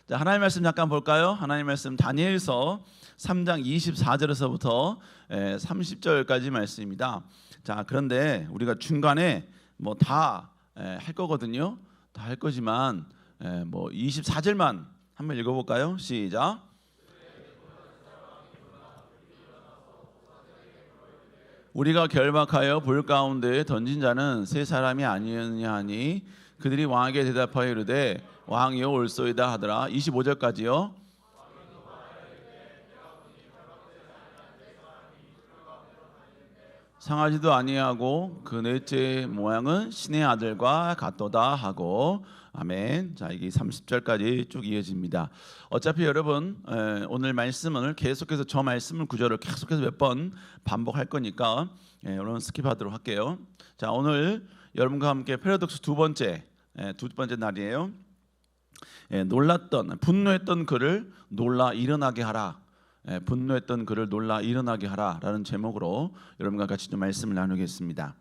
자, 하나님 말씀 잠깐 볼까요? 하나님 말씀 다니엘서 3장 24절에서부터 30절까지 말씀입니다. 자, 그런데 우리가 중간에 뭐 다 할 거거든요. 다 할 거지만 뭐 24절만 한번 읽어볼까요? 시작. 우리가 결박하여 불 가운데 던진 자는 세 사람이 아니었냐 하니 그들이 왕에게 대답하여 이르되 왕이여 올소이다 하더라. 25절까지요. 상하지도 아니하고 그 넷째 모양은 신의 아들과 같도다 하고 아멘. 자, 이게 30절까지 쭉 이어집니다. 어차피 여러분 오늘 말씀을 계속해서 저 말씀을 구절을 계속해서 몇 번 반복할 거니까 여러분 스킵하도록 할게요. 자, 오늘 여러분과 함께 패러독스 두 번째 날이에요. 분노했던 그를 놀라 일어나게 하라. 분노했던 그를 놀라 일어나게 하라라는 제목으로 여러분과 같이 좀 말씀을 나누겠습니다.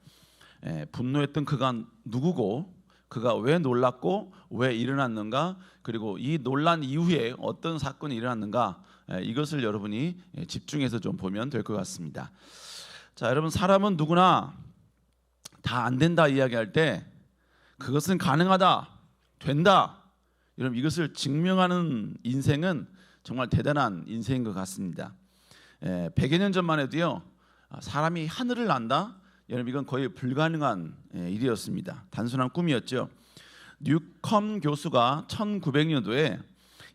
분노했던 그가 누구고 그가 왜 놀랐고 왜 일어났는가, 그리고 이 논란 이후에 어떤 사건이 일어났는가, 이것을 여러분이 집중해서 좀 보면 될 것 같습니다. 자, 여러분, 사람은 누구나 다 안 된다 이야기할 때 그것은 가능하다, 된다, 여러분 이것을 증명하는 인생은 정말 대단한 인생인 것 같습니다. 100여 년 전만 해도요, 사람이 하늘을 난다, 여러분 이건 거의 불가능한 일이었습니다. 단순한 꿈이었죠. 뉴컴 교수가 1900년도에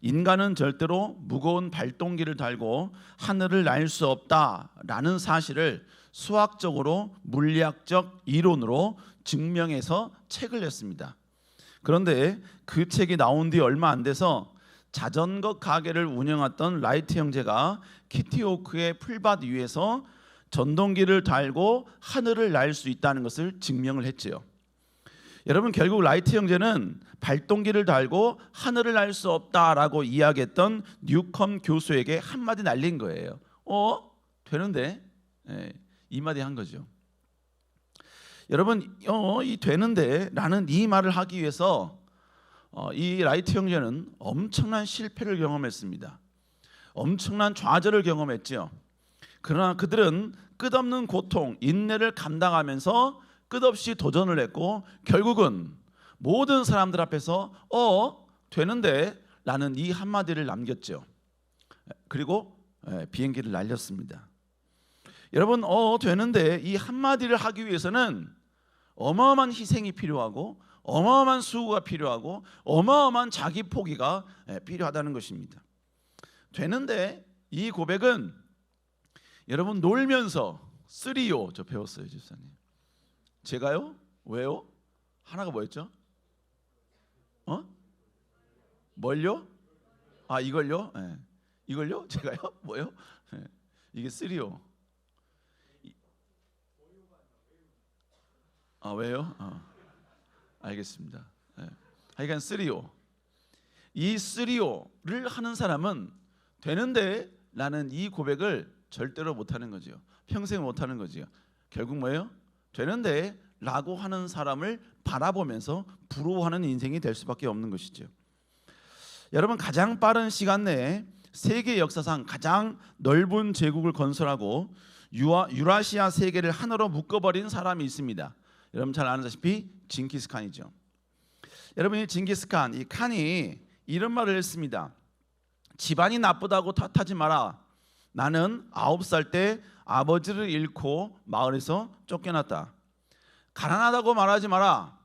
인간은 절대로 무거운 발동기를 달고 하늘을 날 수 없다라는 사실을 수학적으로 물리학적 이론으로 증명해서 책을 냈습니다. 그런데 그 책이 나온 뒤 얼마 안 돼서 자전거 가게를 운영했던 라이트 형제가 키티호크의 풀밭 위에서 전동기를 달고 하늘을 날 수 있다는 것을 증명을 했지요. 여러분, 결국 라이트 형제는 발동기를 달고 하늘을 날 수 없다라고 이야기했던 뉴컴 교수에게 한마디 날린 거예요. 되는데? 이 마디 한 거죠. 여러분, 이 되는데 라는 이 말을 하기 위해서 이 라이트 형제는 엄청난 실패를 경험했습니다. 엄청난 좌절을 경험했죠. 그러나 그들은 끝없는 고통, 인내를 감당하면서 끝없이 도전을 했고 결국은 모든 사람들 앞에서 되는데 라는 이 한마디를 남겼죠. 그리고 비행기를 날렸습니다. 여러분, 되는데 이 한마디를 하기 위해서는 어마어마한 희생이 필요하고 어마어마한 수고가 필요하고 어마어마한 자기 포기가 필요하다는 것입니다. 되는데 이 고백은 여러분 놀면서 3O 저 배웠어요, 집사님. 제가요? 왜요? 하나가 뭐였죠? 뭘요? 이걸요? 이걸요? 제가요? 뭐요? 이게 3O. 왜요? 알겠습니다. 하여간 3O. 이 3O를 하는 사람은 되는데 라는 이 고백을 절대로 못하는 거죠. 평생 못하는 거죠. 결국 뭐예요? 되는데 라고 하는 사람을 바라보면서 부러워하는 인생이 될 수밖에 없는 것이죠. 여러분, 가장 빠른 시간 내에 세계 역사상 가장 넓은 제국을 건설하고 유라시아 세계를 하나로 묶어버린 사람이 있습니다. 여러분 잘 아는다시피 징기스칸이죠. 여러분, 이 징기스칸, 이 칸이 이런 말을 했습니다. 집안이 나쁘다고 탓하지 마라. 나는 9살 때 아버지를 잃고 마을에서 쫓겨났다. 가난하다고 말하지 마라.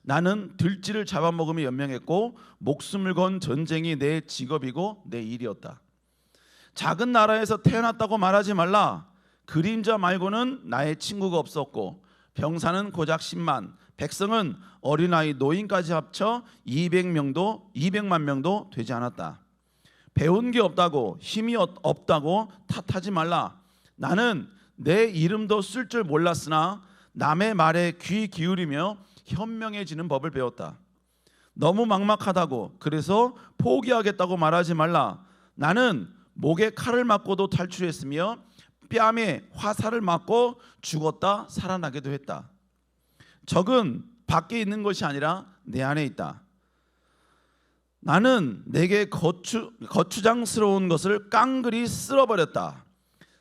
나는 들쥐를 잡아먹으며 연명했고 목숨을 건 전쟁이 내 직업이고 내 일이었다. 작은 나라에서 태어났다고 말하지 말라. 그림자 말고는 나의 친구가 없었고 병사는 고작 10만, 백성은 어린아이 노인까지 합쳐 200만 명도 되지 않았다. 배운 게 없다고, 힘이 없다고 탓하지 말라. 나는 내 이름도 쓸 줄 몰랐으나 남의 말에 귀 기울이며 현명해지는 법을 배웠다. 너무 막막하다고, 그래서 포기하겠다고 말하지 말라. 나는 목에 칼을 맞고도 탈출했으며 뺨에 화살을 맞고 죽었다 살아나기도 했다. 적은 밖에 있는 것이 아니라 내 안에 있다. 나는 내게 거추장스러운 것을 깡그리 쓸어버렸다.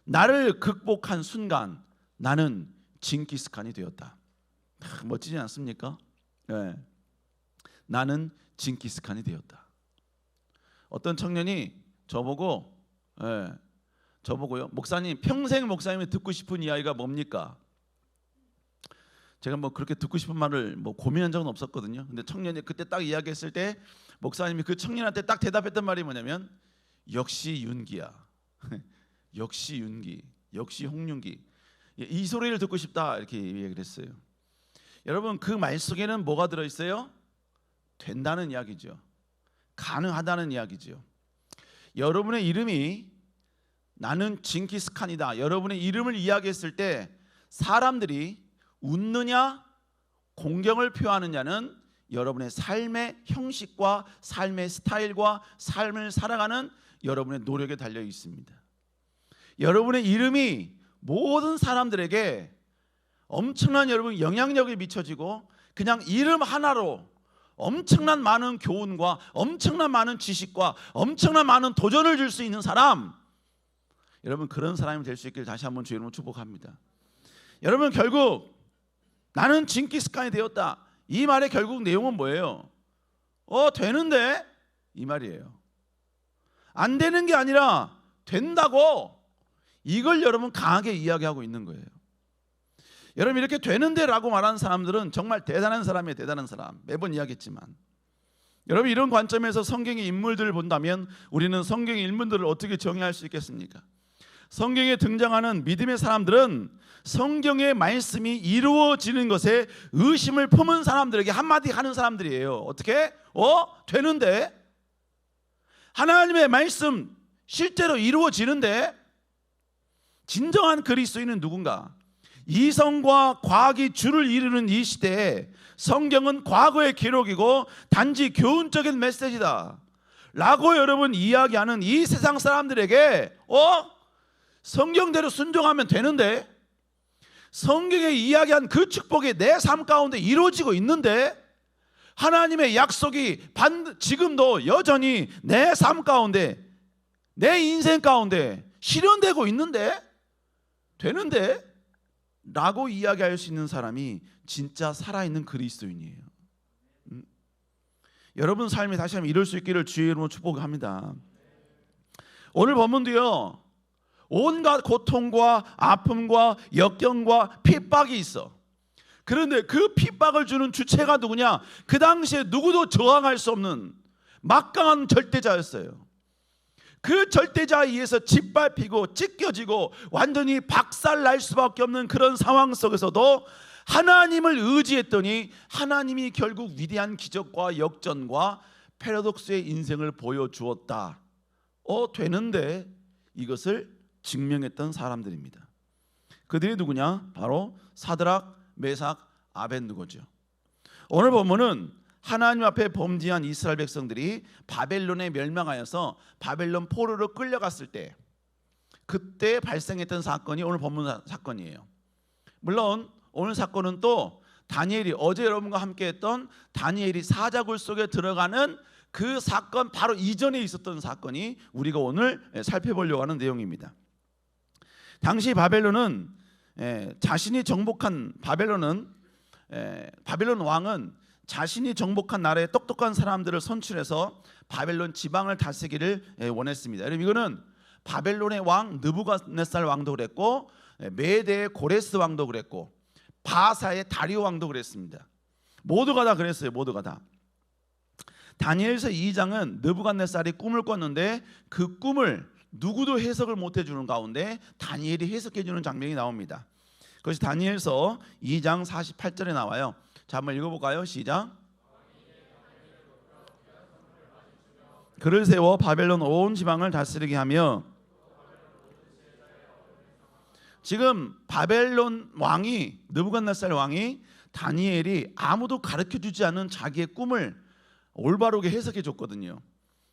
나를 극복한 순간 나는 징기스칸이 되었다. 멋지지 않습니까? 네. 나는 징기스칸이 되었다. 어떤 청년이 저보고요, 목사님, 평생 목사님이 듣고 싶은 이야기가 뭡니까? 제가 뭐 그렇게 듣고 싶은 말을 뭐 고민한 적은 없었거든요. 근데 청년이 그때 딱 이야기했을 때 목사님이 그 청년한테 딱 대답했던 말이 뭐냐면, 역시 윤기야. 역시 윤기, 역시 홍윤기. 이 소리를 듣고 싶다, 이렇게 얘기를 했어요. 여러분, 그 말 속에는 뭐가 들어있어요? 된다는 이야기죠. 가능하다는 이야기죠. 여러분의 이름이 나는 징기스칸이다, 여러분의 이름을 이야기했을 때 사람들이 웃느냐 공경을 표하느냐는 여러분의 삶의 형식과 삶의 스타일과 삶을 살아가는 여러분의 노력에 달려 있습니다. 여러분의 이름이 모든 사람들에게 엄청난 여러분 영향력이 미쳐지고, 그냥 이름 하나로 엄청난 많은 교훈과 엄청난 많은 지식과 엄청난 많은 도전을 줄 수 있는 사람, 여러분 그런 사람이 될 수 있기를 다시 한번 주의 이름으로 축복합니다. 여러분, 결국 나는 징기스칸이 되었다, 이 말의 결국 내용은 뭐예요? 되는데, 이 말이에요. 안 되는 게 아니라 된다고, 이걸 여러분 강하게 이야기하고 있는 거예요. 여러분, 이렇게 되는데 라고 말하는 사람들은 정말 대단한 사람이에요. 대단한 사람. 매번 이야기했지만, 여러분 이런 관점에서 성경의 인물들을 본다면 우리는 성경의 인물들을 어떻게 정의할 수 있겠습니까? 성경에 등장하는 믿음의 사람들은 성경의 말씀이 이루어지는 것에 의심을 품은 사람들에게 한마디 하는 사람들이에요. 어떻게? 되는데, 하나님의 말씀 실제로 이루어지는데, 진정한 그리스도인은 누군가? 이성과 과학이 줄을 이루는 이 시대에 성경은 과거의 기록이고 단지 교훈적인 메시지다 라고 여러분 이야기하는 이 세상 사람들에게 성경대로 순종하면 되는데, 성경에 이야기한 그 축복이 내 삶 가운데 이루어지고 있는데, 하나님의 약속이 지금도 여전히 내 삶 가운데, 내 인생 가운데 실현되고 있는데, 되는데 라고 이야기할 수 있는 사람이 진짜 살아있는 그리스도인이에요. 여러분 삶이 다시 한번 이룰 수 있기를 주의 이름으로 축복합니다. 오늘 본문도요, 온갖 고통과 아픔과 역경과 핍박이 있어. 그런데 그 핍박을 주는 주체가 누구냐? 그 당시에 누구도 저항할 수 없는 막강한 절대자였어요. 그 절대자에 의해서 짓밟히고 찢겨지고 완전히 박살날 수밖에 없는 그런 상황 속에서도 하나님을 의지했더니 하나님이 결국 위대한 기적과 역전과 패러독스의 인생을 보여주었다. 되는데 이것을 증명했던 사람들입니다. 그들이 누구냐? 바로 사드락, 메삭, 아벳느고죠. 오늘 본문은 하나님 앞에 범죄한 이스라엘 백성들이 바벨론에 멸망하여서 바벨론 포로로 끌려갔을 때, 그때 발생했던 사건이 오늘 본문 사건이에요. 물론 오늘 사건은 또 다니엘이, 어제 여러분과 함께 했던 다니엘이 사자굴 속에 들어가는 그 사건 바로 이전에 있었던 사건이 우리가 오늘 살펴보려고 하는 내용입니다. 당시 바벨론 왕은 자신이 정복한 나라의 똑똑한 사람들을 선출해서 바벨론 지방을 다스리기를 원했습니다. 여러분, 이거는 바벨론의 왕 느부갓네살 왕도 그랬고, 메대의 고레스 왕도 그랬고, 바사의 다리오 왕도 그랬습니다. 모두가 다 그랬어요. 모두가 다. 다니엘서 2장은 느부갓네살이 꿈을 꿨는데 그 꿈을 누구도 해석을 못 해주는 가운데 다니엘이 해석해주는 장면이 나옵니다. 그것이 다니엘서 2장 48절에 나와요. 자, 한번 읽어볼까요? 시작. 그를 세워 바벨론 온 지방을 다스리게 하며, 지금 바벨론 왕이, 느부갓네살 왕이 다니엘이 아무도 가르쳐주지 않은 자기의 꿈을 올바르게 해석해 줬거든요.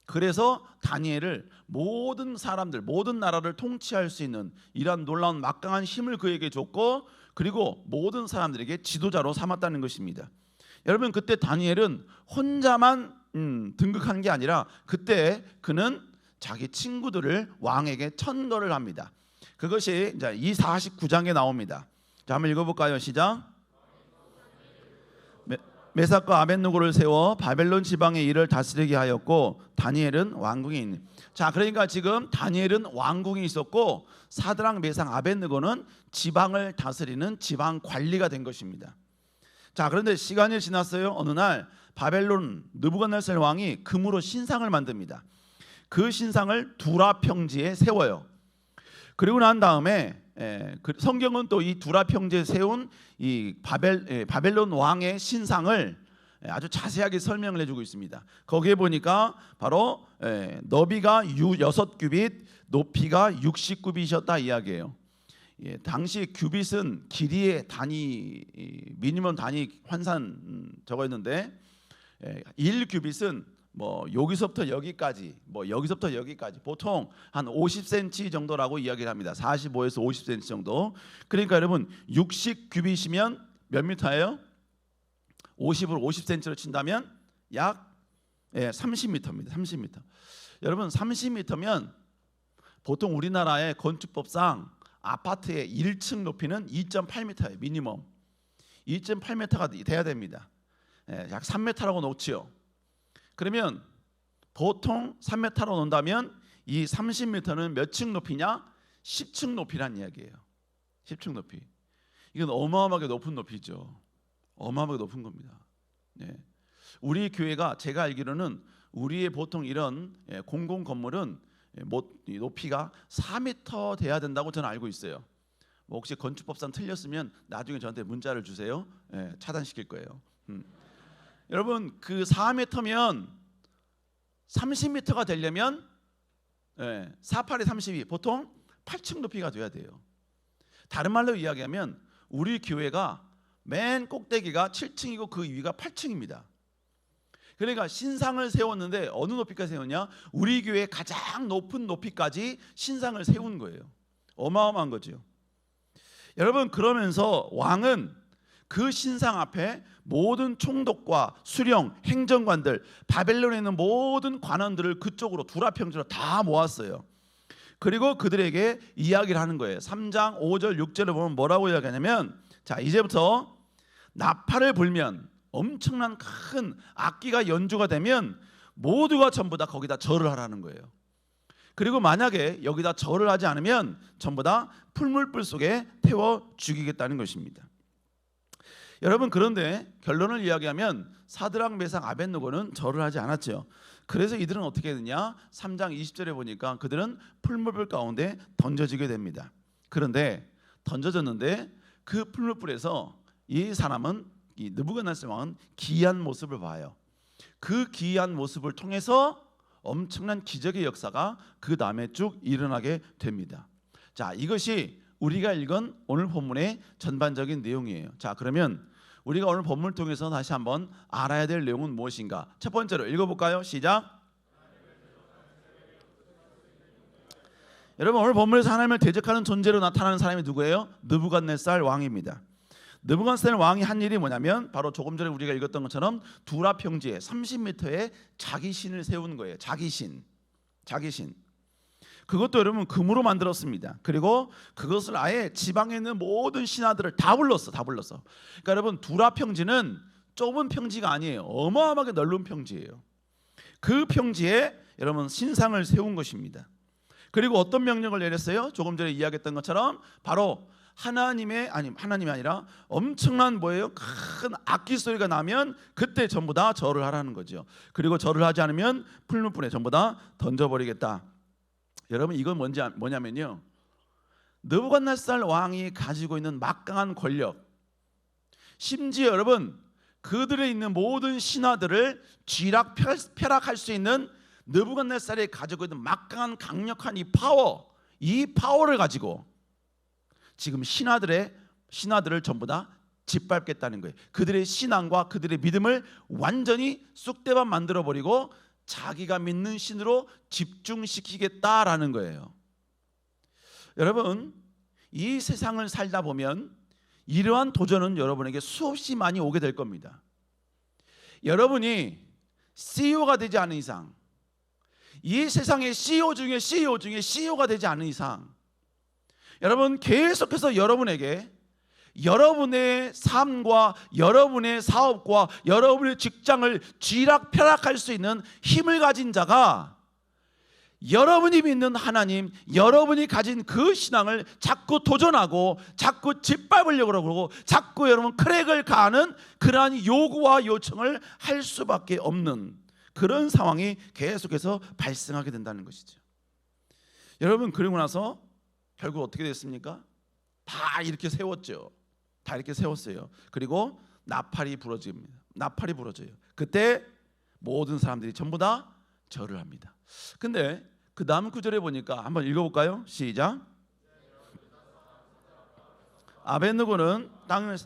그래서 다니엘을 모든 사람들, 모든 나라를 통치할 수 있는 이러한 놀라운 막강한 힘을 그에게 줬고, 그리고 모든 사람들에게 지도자로 삼았다는 것입니다. 여러분, 그때 다니엘은 혼자만 등극한 게 아니라 그때 그는 자기 친구들을 왕에게 천거를 합니다. 그것이 이제 이 49장에 나옵니다. 자, 한번 읽어볼까요? 시작. 메삭과 아벳느고를 세워 바벨론 지방의 일을 다스리게 하였고 다니엘은 왕궁에 자, 그러니까 지금 다니엘은 왕궁에 있었고 사드락 메삭 아벳느고는 지방을 다스리는 지방 관리가 된 것입니다. 자, 그런데 시간이 지났어요. 어느 날 바벨론 느부갓네살 왕이 금으로 신상을 만듭니다. 그 신상을 두라 평지에 세워요. 그리고 난 다음에 성경은 또 이 두라 평지에 세운 이 바벨론 왕의 신상을 아주 자세하게 설명을 해주고 있습니다. 거기에 보니까 바로 너비가 6규빗, 높이가 60규빗이었다 이야기예요. 당시 규빗은 길이의 단위, 미니멈 단위 환산 저거였는데 1규빗은 뭐 여기서부터 여기까지, 여기서부터 여기까지 보통 한 50cm 정도라고 이야기를 합니다. 45에서 50cm 정도. 그러니까 여러분 60규빗이면 몇 미터예요? 50을 50cm로 친다면 약 30m입니다. 30m. 여러분 30m면 보통 우리나라의 건축법상 아파트의 1층 높이는 2.8m예요. 미니멈 2.8m가 돼야 됩니다. 약 3m라고 놓지요. 그러면 보통 3m로 놓는다면 이 30m는 몇 층 높이냐? 10층 높이란 이야기예요. 10층 높이. 이건 어마어마하게 높은 높이죠. 어마어마하게 높은 겁니다. 우리 교회가 제가 알기로는 우리의 보통 이런 공공 건물은 높이가 4m 돼야 된다고 저는 알고 있어요. 혹시 건축법상 틀렸으면 나중에 저한테 문자를 주세요. 차단시킬 거예요. 여러분 그 4m면 30m가 되려면 48에 32 보통 8층 높이가 돼야 돼요. 다른 말로 이야기하면 우리 교회가 맨 꼭대기가 7층이고 그 위가 8층입니다. 그러니까 신상을 세웠는데 어느 높이까지 세웠냐? 우리 교회 가장 높은 높이까지 신상을 세운 거예요. 어마어마한 거죠. 여러분 그러면서 왕은 그 신상 앞에 모든 총독과 수령, 행정관들, 바벨론에 있는 모든 관원들을 그쪽으로 두라 평지로 다 모았어요. 그리고 그들에게 이야기를 하는 거예요. 3장 5절 6절을 보면 뭐라고 이야기하냐면 자 이제부터 나팔을 불면 엄청난 큰 악기가 연주가 되면 모두가 전부 다 거기다 절을 하라는 거예요. 그리고 만약에 여기다 절을 하지 않으면 전부 다 풀물불 속에 태워 죽이겠다는 것입니다. 여러분 그런데 결론을 이야기하면 사드락 메삭 아벳느고는 절을 하지 않았죠. 그래서 이들은 어떻게 되냐? 3장 20절에 보니까 그들은 풀물불 가운데 던져지게 됩니다. 그런데 던져졌는데 그 풀물불에서 이 사람은 이 느부갓네살 왕은 기이한 모습을 봐요. 그 기이한 모습을 통해서 엄청난 기적의 역사가 그 다음에 쭉 일어나게 됩니다. 자, 이것이 우리가 읽은 오늘 본문의 전반적인 내용이에요. 자, 그러면 우리가 오늘 본문을 통해서 다시 한번 알아야 될 내용은 무엇인가? 첫 번째로 읽어볼까요? 시작. 여러분 오늘 본문에서 하나님을 대적하는 존재로 나타나는 사람이 누구예요? 느부갓네살 왕입니다. 느부갓네살 왕이 한 일이 뭐냐면 바로 조금 전에 우리가 읽었던 것처럼 두라 평지에 30m에 자기 신을 세운 거예요. 자기 신. 그것도 여러분 금으로 만들었습니다. 그리고 그것을 아예 지방에 있는 모든 신하들을 다 불렀어. 그러니까 여러분 두라 평지는 좁은 평지가 아니에요. 어마어마하게 넓은 평지예요. 그 평지에 여러분 신상을 세운 것입니다. 그리고 어떤 명령을 내렸어요? 조금 전에 이야기했던 것처럼 바로 하나님이 아니라 엄청난 뭐예요? 큰 악기 소리가 나면 그때 전부 다 절을 하라는 거죠. 그리고 절을 하지 않으면 풀무불에 전부 다 던져버리겠다. 여러분 이건 뭐냐면요, 느부갓네살 왕이 가지고 있는 막강한 권력, 심지어 여러분 그들에 있는 모든 신하들을 쥐락펴락할 수 있는 느부갓네살이 가지고 있는 막강한 강력한 이 파워를 가지고 지금 신하들을 전부 다 짓밟겠다는 거예요. 그들의 신앙과 그들의 믿음을 완전히 쑥대밭 만들어버리고 자기가 믿는 신으로 집중시키겠다라는 거예요. 여러분 이 세상을 살다 보면 이러한 도전은 여러분에게 수없이 많이 오게 될 겁니다. 여러분이 CEO가 되지 않은 이상, 이 세상의 CEO 중에 CEO가 되지 않은 이상, 여러분 계속해서 여러분에게 여러분의 삶과 여러분의 사업과 여러분의 직장을 쥐락펴락할 수 있는 힘을 가진 자가 여러분이 믿는 하나님, 여러분이 가진 그 신앙을 자꾸 도전하고 자꾸 짓밟으려고 그러고 자꾸 여러분 크랙을 가하는 그러한 요구와 요청을 할 수밖에 없는 그런 상황이 계속해서 발생하게 된다는 것이죠. 여러분, 그리고 나서 결국 어떻게 됐습니까? 다 이렇게 세웠죠. 다 이렇게 세웠어요. 그리고 나팔이 부러집니다. 나팔이 부러져요. 그때 모든 사람들이 전부 다 절을 합니다. 근데 그 다음 구절에 보니까 한번 읽어볼까요? 시작. 아벳느고는 땅을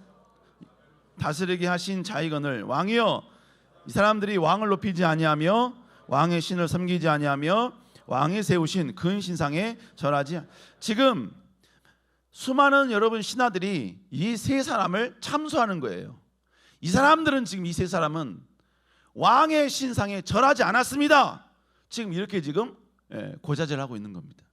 다스리게 하신 자이건을 왕이여, 이 사람들이 왕을 높이지 아니하며 왕의 신을 섬기지 아니하며 왕이 세우신 근 신상에 절하지. 지금 수많은 여러분 신하들이 이 세 사람을 참소하는 거예요. 이 사람들은 지금 이 세 사람은 왕의 신상에 절하지 않았습니다. 지금 이렇게 지금 고자질하고 있는 겁니다.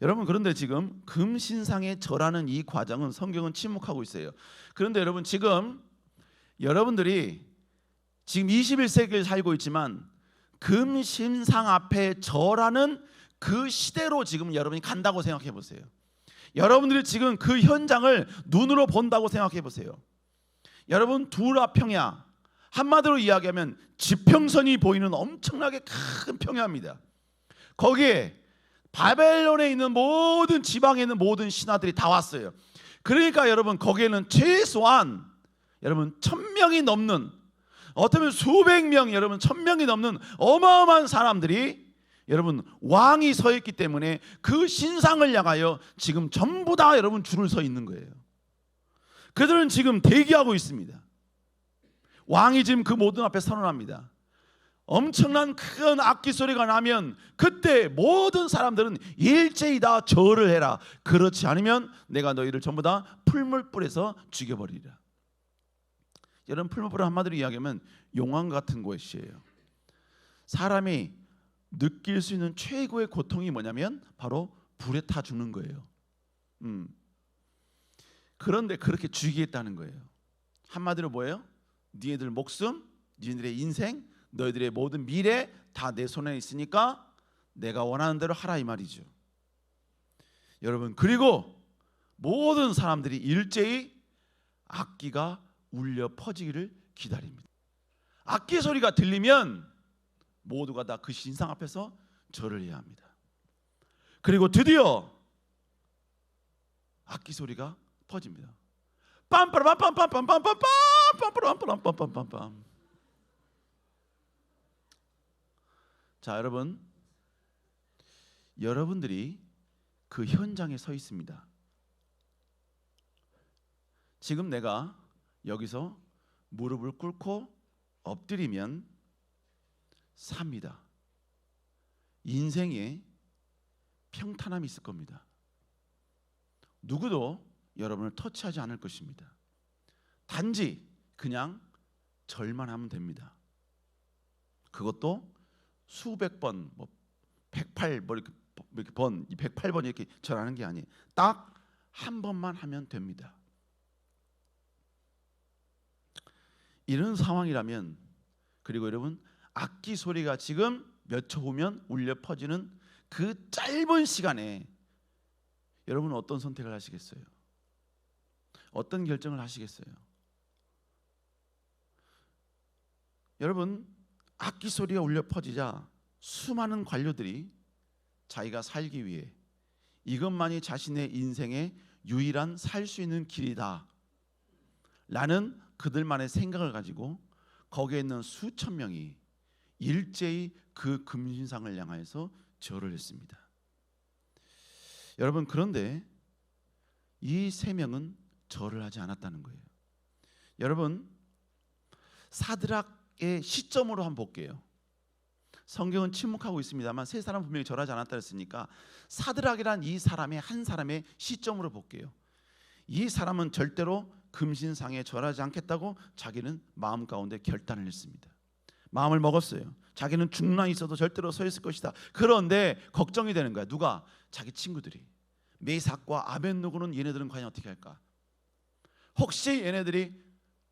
여러분, 그런데 지금 금신상에 절하는 이 과정은 성경은 침묵하고 있어요. 그런데 여러분, 지금 여러분들이 지금 21세기를 살고 있지만 금신상 앞에 절하는 그 시대로 지금 여러분이 간다고 생각해 보세요. 여러분들이 지금 그 현장을 눈으로 본다고 생각해 보세요. 여러분, 두라평야, 한마디로 이야기하면 지평선이 보이는 엄청나게 큰 평야입니다. 거기에 바벨론에 있는 모든 지방에 있는 모든 신하들이 다 왔어요. 그러니까 여러분, 거기에는 최소한 여러분 1000명이 넘는, 어쩌면 수백 명, 여러분 1000명이 넘는 어마어마한 사람들이 여러분 왕이 서 있기 때문에 그 신상을 향하여 지금 전부 다 여러분 줄을 서 있는 거예요. 그들은 지금 대기하고 있습니다. 왕이 지금 그 모든 앞에 선언합니다. 엄청난 큰 악기 소리가 나면 그때 모든 사람들은 일제히 다 절을 해라. 그렇지 않으면 내가 너희를 전부 다 풀물불에서 죽여버리리라. 여러분, 풀물불은 한마디로 이야기하면 용암 같은 곳이에요. 사람이 느낄 수 있는 최고의 고통이 뭐냐면 바로 불에 타 죽는 거예요. 그런데 그렇게 죽이겠다는 거예요. 한마디로 뭐예요? 니네들 목숨, 니네들의 인생, 너희들의 모든 미래 다 내 손에 있으니까 내가 원하는 대로 하라, 이 말이죠. 여러분, 그리고 모든 사람들이 일제히 악기가 울려 퍼지기를 기다립니다. 악기 소리가 들리면 모두가 다 그 신상 앞에서 절을 해야 합니다. 그리고 드디어 악기 소리가 퍼집니다. 빰빠라빰빰빰빰빰빰빰빰빰빰빰빰빰빰빰. 자, 여러분, 여러분들이 그 현장에 서 있습니다. 지금 내가 여기서 무릎을 꿇고 엎드리면 삽니다. 인생에 평탄함이 있을 겁니다. 누구도 여러분을 터치하지 않을 것입니다. 단지 그냥 절만 하면 됩니다. 그것도 수백 번, 108, 이렇게 번, 108번 이렇게 절하는 게 아니에요. 딱 한 번만 하면 됩니다. 이런 상황이라면, 그리고 여러분, 악기 소리가 지금 몇 초 후면 울려 퍼지는 그 짧은 시간에 여러분은 어떤 선택을 하시겠어요? 어떤 결정을 하시겠어요? 여러분, 악기 소리가 울려 퍼지자 수많은 관료들이 자기가 살기 위해 이것만이 자신의 인생의 유일한 살 수 있는 길이다 라는 그들만의 생각을 가지고 거기에 있는 수천 명이 일제히 그 금신상을 향하여서 절을 했습니다. 여러분, 그런데 이 세 명은 절을 하지 않았다는 거예요. 여러분, 사드락의 시점으로 한번 볼게요. 성경은 침묵하고 있습니다만 세 사람 분명히 절하지 않았다 했으니까 사드락이란 이 사람의 한 사람의 시점으로 볼게요. 이 사람은 절대로 금신상에 절하지 않겠다고 자기는 마음 가운데 결단을 했습니다. 마음을 먹었어요. 자기는 중란이 있어도 절대로 서 있을 것이다. 그런데 걱정이 되는 거야. 누가? 자기 친구들이. 메삭과 아벳느고는 얘네들은 과연 어떻게 할까? 혹시 얘네들이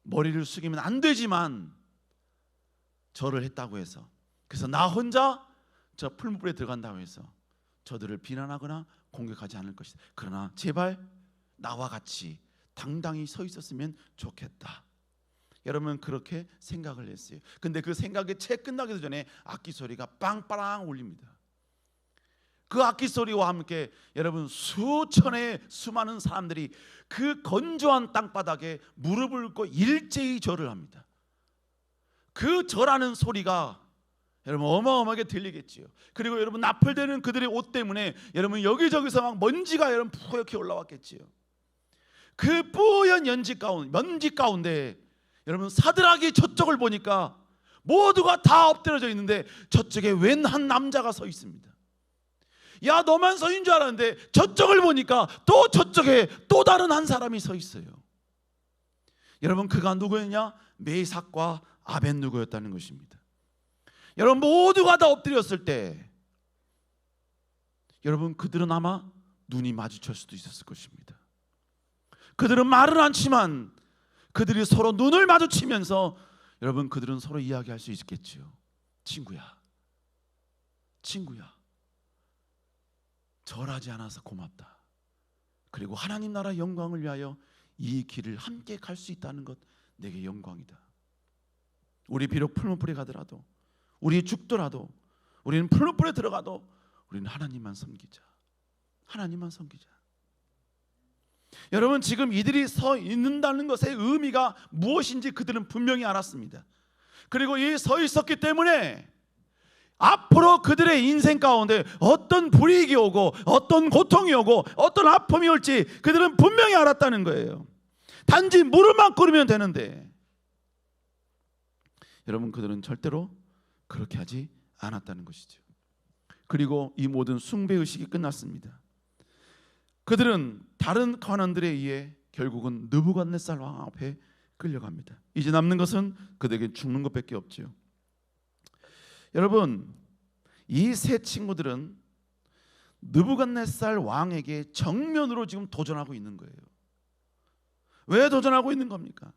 머리를 숙이면 안 되지만 절을 했다고 해서, 그래서 나 혼자 저 풀무불에 들어간다고 해서 저들을 비난하거나 공격하지 않을 것이다. 그러나 제발 나와 같이 당당히 서 있었으면 좋겠다. 여러분 그렇게 생각을 했어요. 근데 그 생각이 채 끝나기도 전에 악기 소리가 빵빠랑 울립니다. 그 악기 소리와 함께 여러분 수천의 수많은 사람들이 그 건조한 땅바닥에 무릎을 꿇고 일제히 절을 합니다. 그 절하는 소리가 여러분 어마어마하게 들리겠지요. 그리고 여러분 나풀대는 그들의 옷 때문에 여러분 여기저기서 막 먼지가 여러분 뿌옇게 올라왔겠지요. 그 뿌연 먼지 가운데 여러분 사드락이 저쪽을 보니까 모두가 다 엎드려져 있는데 저쪽에 웬 한 남자가 서 있습니다. 야, 너만 서인 줄 알았는데 저쪽을 보니까 또 저쪽에 또 다른 한 사람이 서 있어요. 여러분 그가 누구였냐? 메삭과 아벳느고였다는 것입니다. 여러분 모두가 다 엎드렸을 때 여러분 그들은 아마 눈이 마주칠 수도 있었을 것입니다. 그들은 말은 않지만 그들이 서로 눈을 마주치면서 여러분 그들은 서로 이야기할 수 있겠지요. 친구야, 절하지 않아서 고맙다. 그리고 하나님 나라 영광을 위하여 이 길을 함께 갈 수 있다는 것 내게 영광이다. 우리 비록 풀무불에 가더라도, 우리 죽더라도, 우리는 풀무불에 들어가도 우리는 하나님만 섬기자. 하나님만 섬기자. 여러분 지금 이들이 서 있는다는 것의 의미가 무엇인지 그들은 분명히 알았습니다. 그리고 이 서 있었기 때문에 앞으로 그들의 인생 가운데 어떤 불이익이 오고 어떤 고통이 오고 어떤 아픔이 올지 그들은 분명히 알았다는 거예요. 단지 무릎만 꿇으면 되는데 여러분 그들은 절대로 그렇게 하지 않았다는 것이죠. 그리고 이 모든 숭배의식이 끝났습니다. 그들은 다른 관원들에 의해 결국은 느부갓네살 왕 앞에 끌려갑니다. 이제 남는 것은 그들에게 죽는 것밖에 없죠. 여러분 이 세 친구들은 느부갓네살 왕에게 정면으로 지금 도전하고 있는 거예요. 왜 도전하고 있는 겁니까?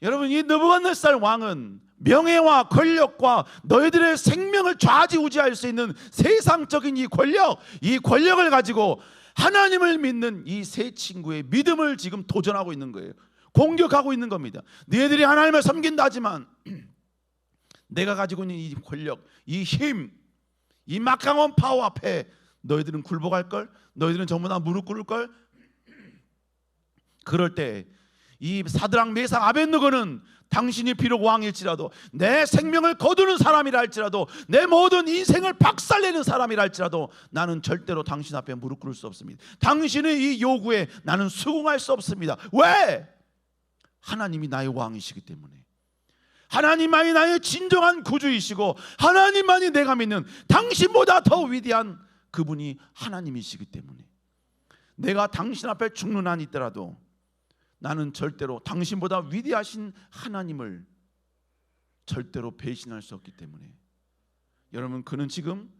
여러분 이 느부갓네살 왕은 명예와 권력과 너희들의 생명을 좌지우지할 수 있는 세상적인 이 권력을 가지고 하나님을 믿는 이 세 친구의 믿음을 지금 도전하고 있는 거예요. 공격하고 있는 겁니다. 너희들이 하나님을 섬긴다 하지만 내가 가지고 있는 이 권력, 이 힘, 이 막강한 파워 앞에 너희들은 굴복할걸? 너희들은 전부 다 무릎 꿇을걸? 그럴 때 이 사드락 메삭 아벳느고는 당신이 비록 왕일지라도, 내 생명을 거두는 사람이라 할지라도, 내 모든 인생을 박살내는 사람이라 할지라도 나는 절대로 당신 앞에 무릎 꿇을 수 없습니다. 당신의 이 요구에 나는 수긍할 수 없습니다. 왜? 하나님이 나의 왕이시기 때문에, 하나님만이 나의 진정한 구주이시고 하나님만이 내가 믿는 당신보다 더 위대한 그분이 하나님이시기 때문에 내가 당신 앞에 죽는 한이 있더라도 나는 절대로 당신보다 위대하신 하나님을 절대로 배신할 수 없기 때문에 여러분 그는 지금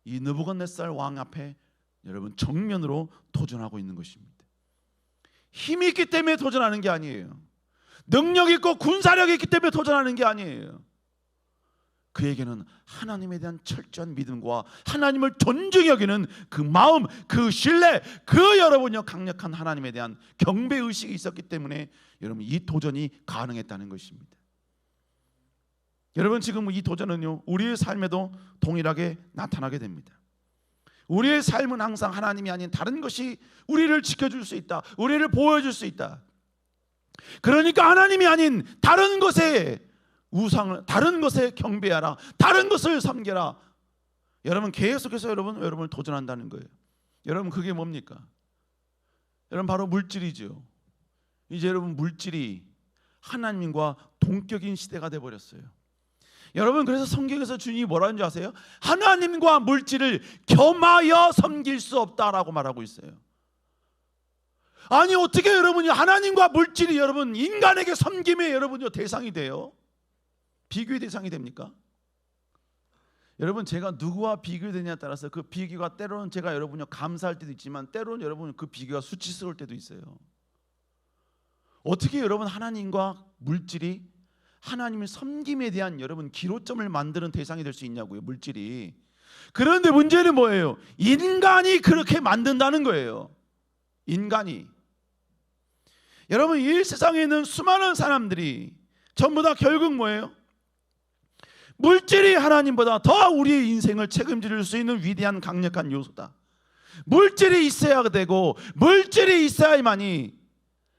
이 느부갓네살 왕 앞에 여러분 정면으로 도전하고 있는 것입니다. 힘이 있기 때문에 도전하는 게 아니에요. 능력이 있고 군사력이 있기 때문에 도전하는 게 아니에요. 그에게는 하나님에 대한 철저한 믿음과 하나님을 존중히 여기는 그 마음, 그 신뢰, 그 여러분요 강력한 하나님에 대한 경배의식이 있었기 때문에 여러분 이 도전이 가능했다는 것입니다. 여러분 지금 이 도전은요 우리의 삶에도 동일하게 나타나게 됩니다. 우리의 삶은 항상 하나님이 아닌 다른 것이 우리를 지켜줄 수 있다, 우리를 보호해줄 수 있다. 그러니까 하나님이 아닌 다른 것에 우상을, 다른 것에 경배하라, 다른 것을 섬겨라. 여러분 계속해서 여러분을 도전한다는 거예요. 여러분 그게 뭡니까? 여러분 바로 물질이죠. 이제 여러분 물질이 하나님과 동격인 시대가 돼버렸어요. 여러분 그래서 성경에서 주님이 뭐라는 줄 아세요? 하나님과 물질을 겸하여 섬길 수 없다라고 말하고 있어요. 아니 어떻게 여러분이 하나님과 물질이 여러분 인간에게 섬김의 여러분요 대상이 돼요? 비교의 대상이 됩니까? 여러분, 제가 누구와 비교되냐에 따라서 그 비교가 때로는 제가 여러분이 감사할 때도 있지만 때로는 여러분 그 비교가 수치스러울 때도 있어요. 어떻게 여러분 하나님과 물질이 하나님을 섬김에 대한 여러분 기로점을 만드는 대상이 될 수 있냐고요, 물질이. 그런데 문제는 뭐예요? 인간이 그렇게 만든다는 거예요. 인간이. 여러분, 이 세상에 있는 수많은 사람들이 전부 다 결국 뭐예요? 물질이 하나님보다 더 우리의 인생을 책임질 수 있는 위대한 강력한 요소다. 물질이 있어야 되고 물질이 있어야만이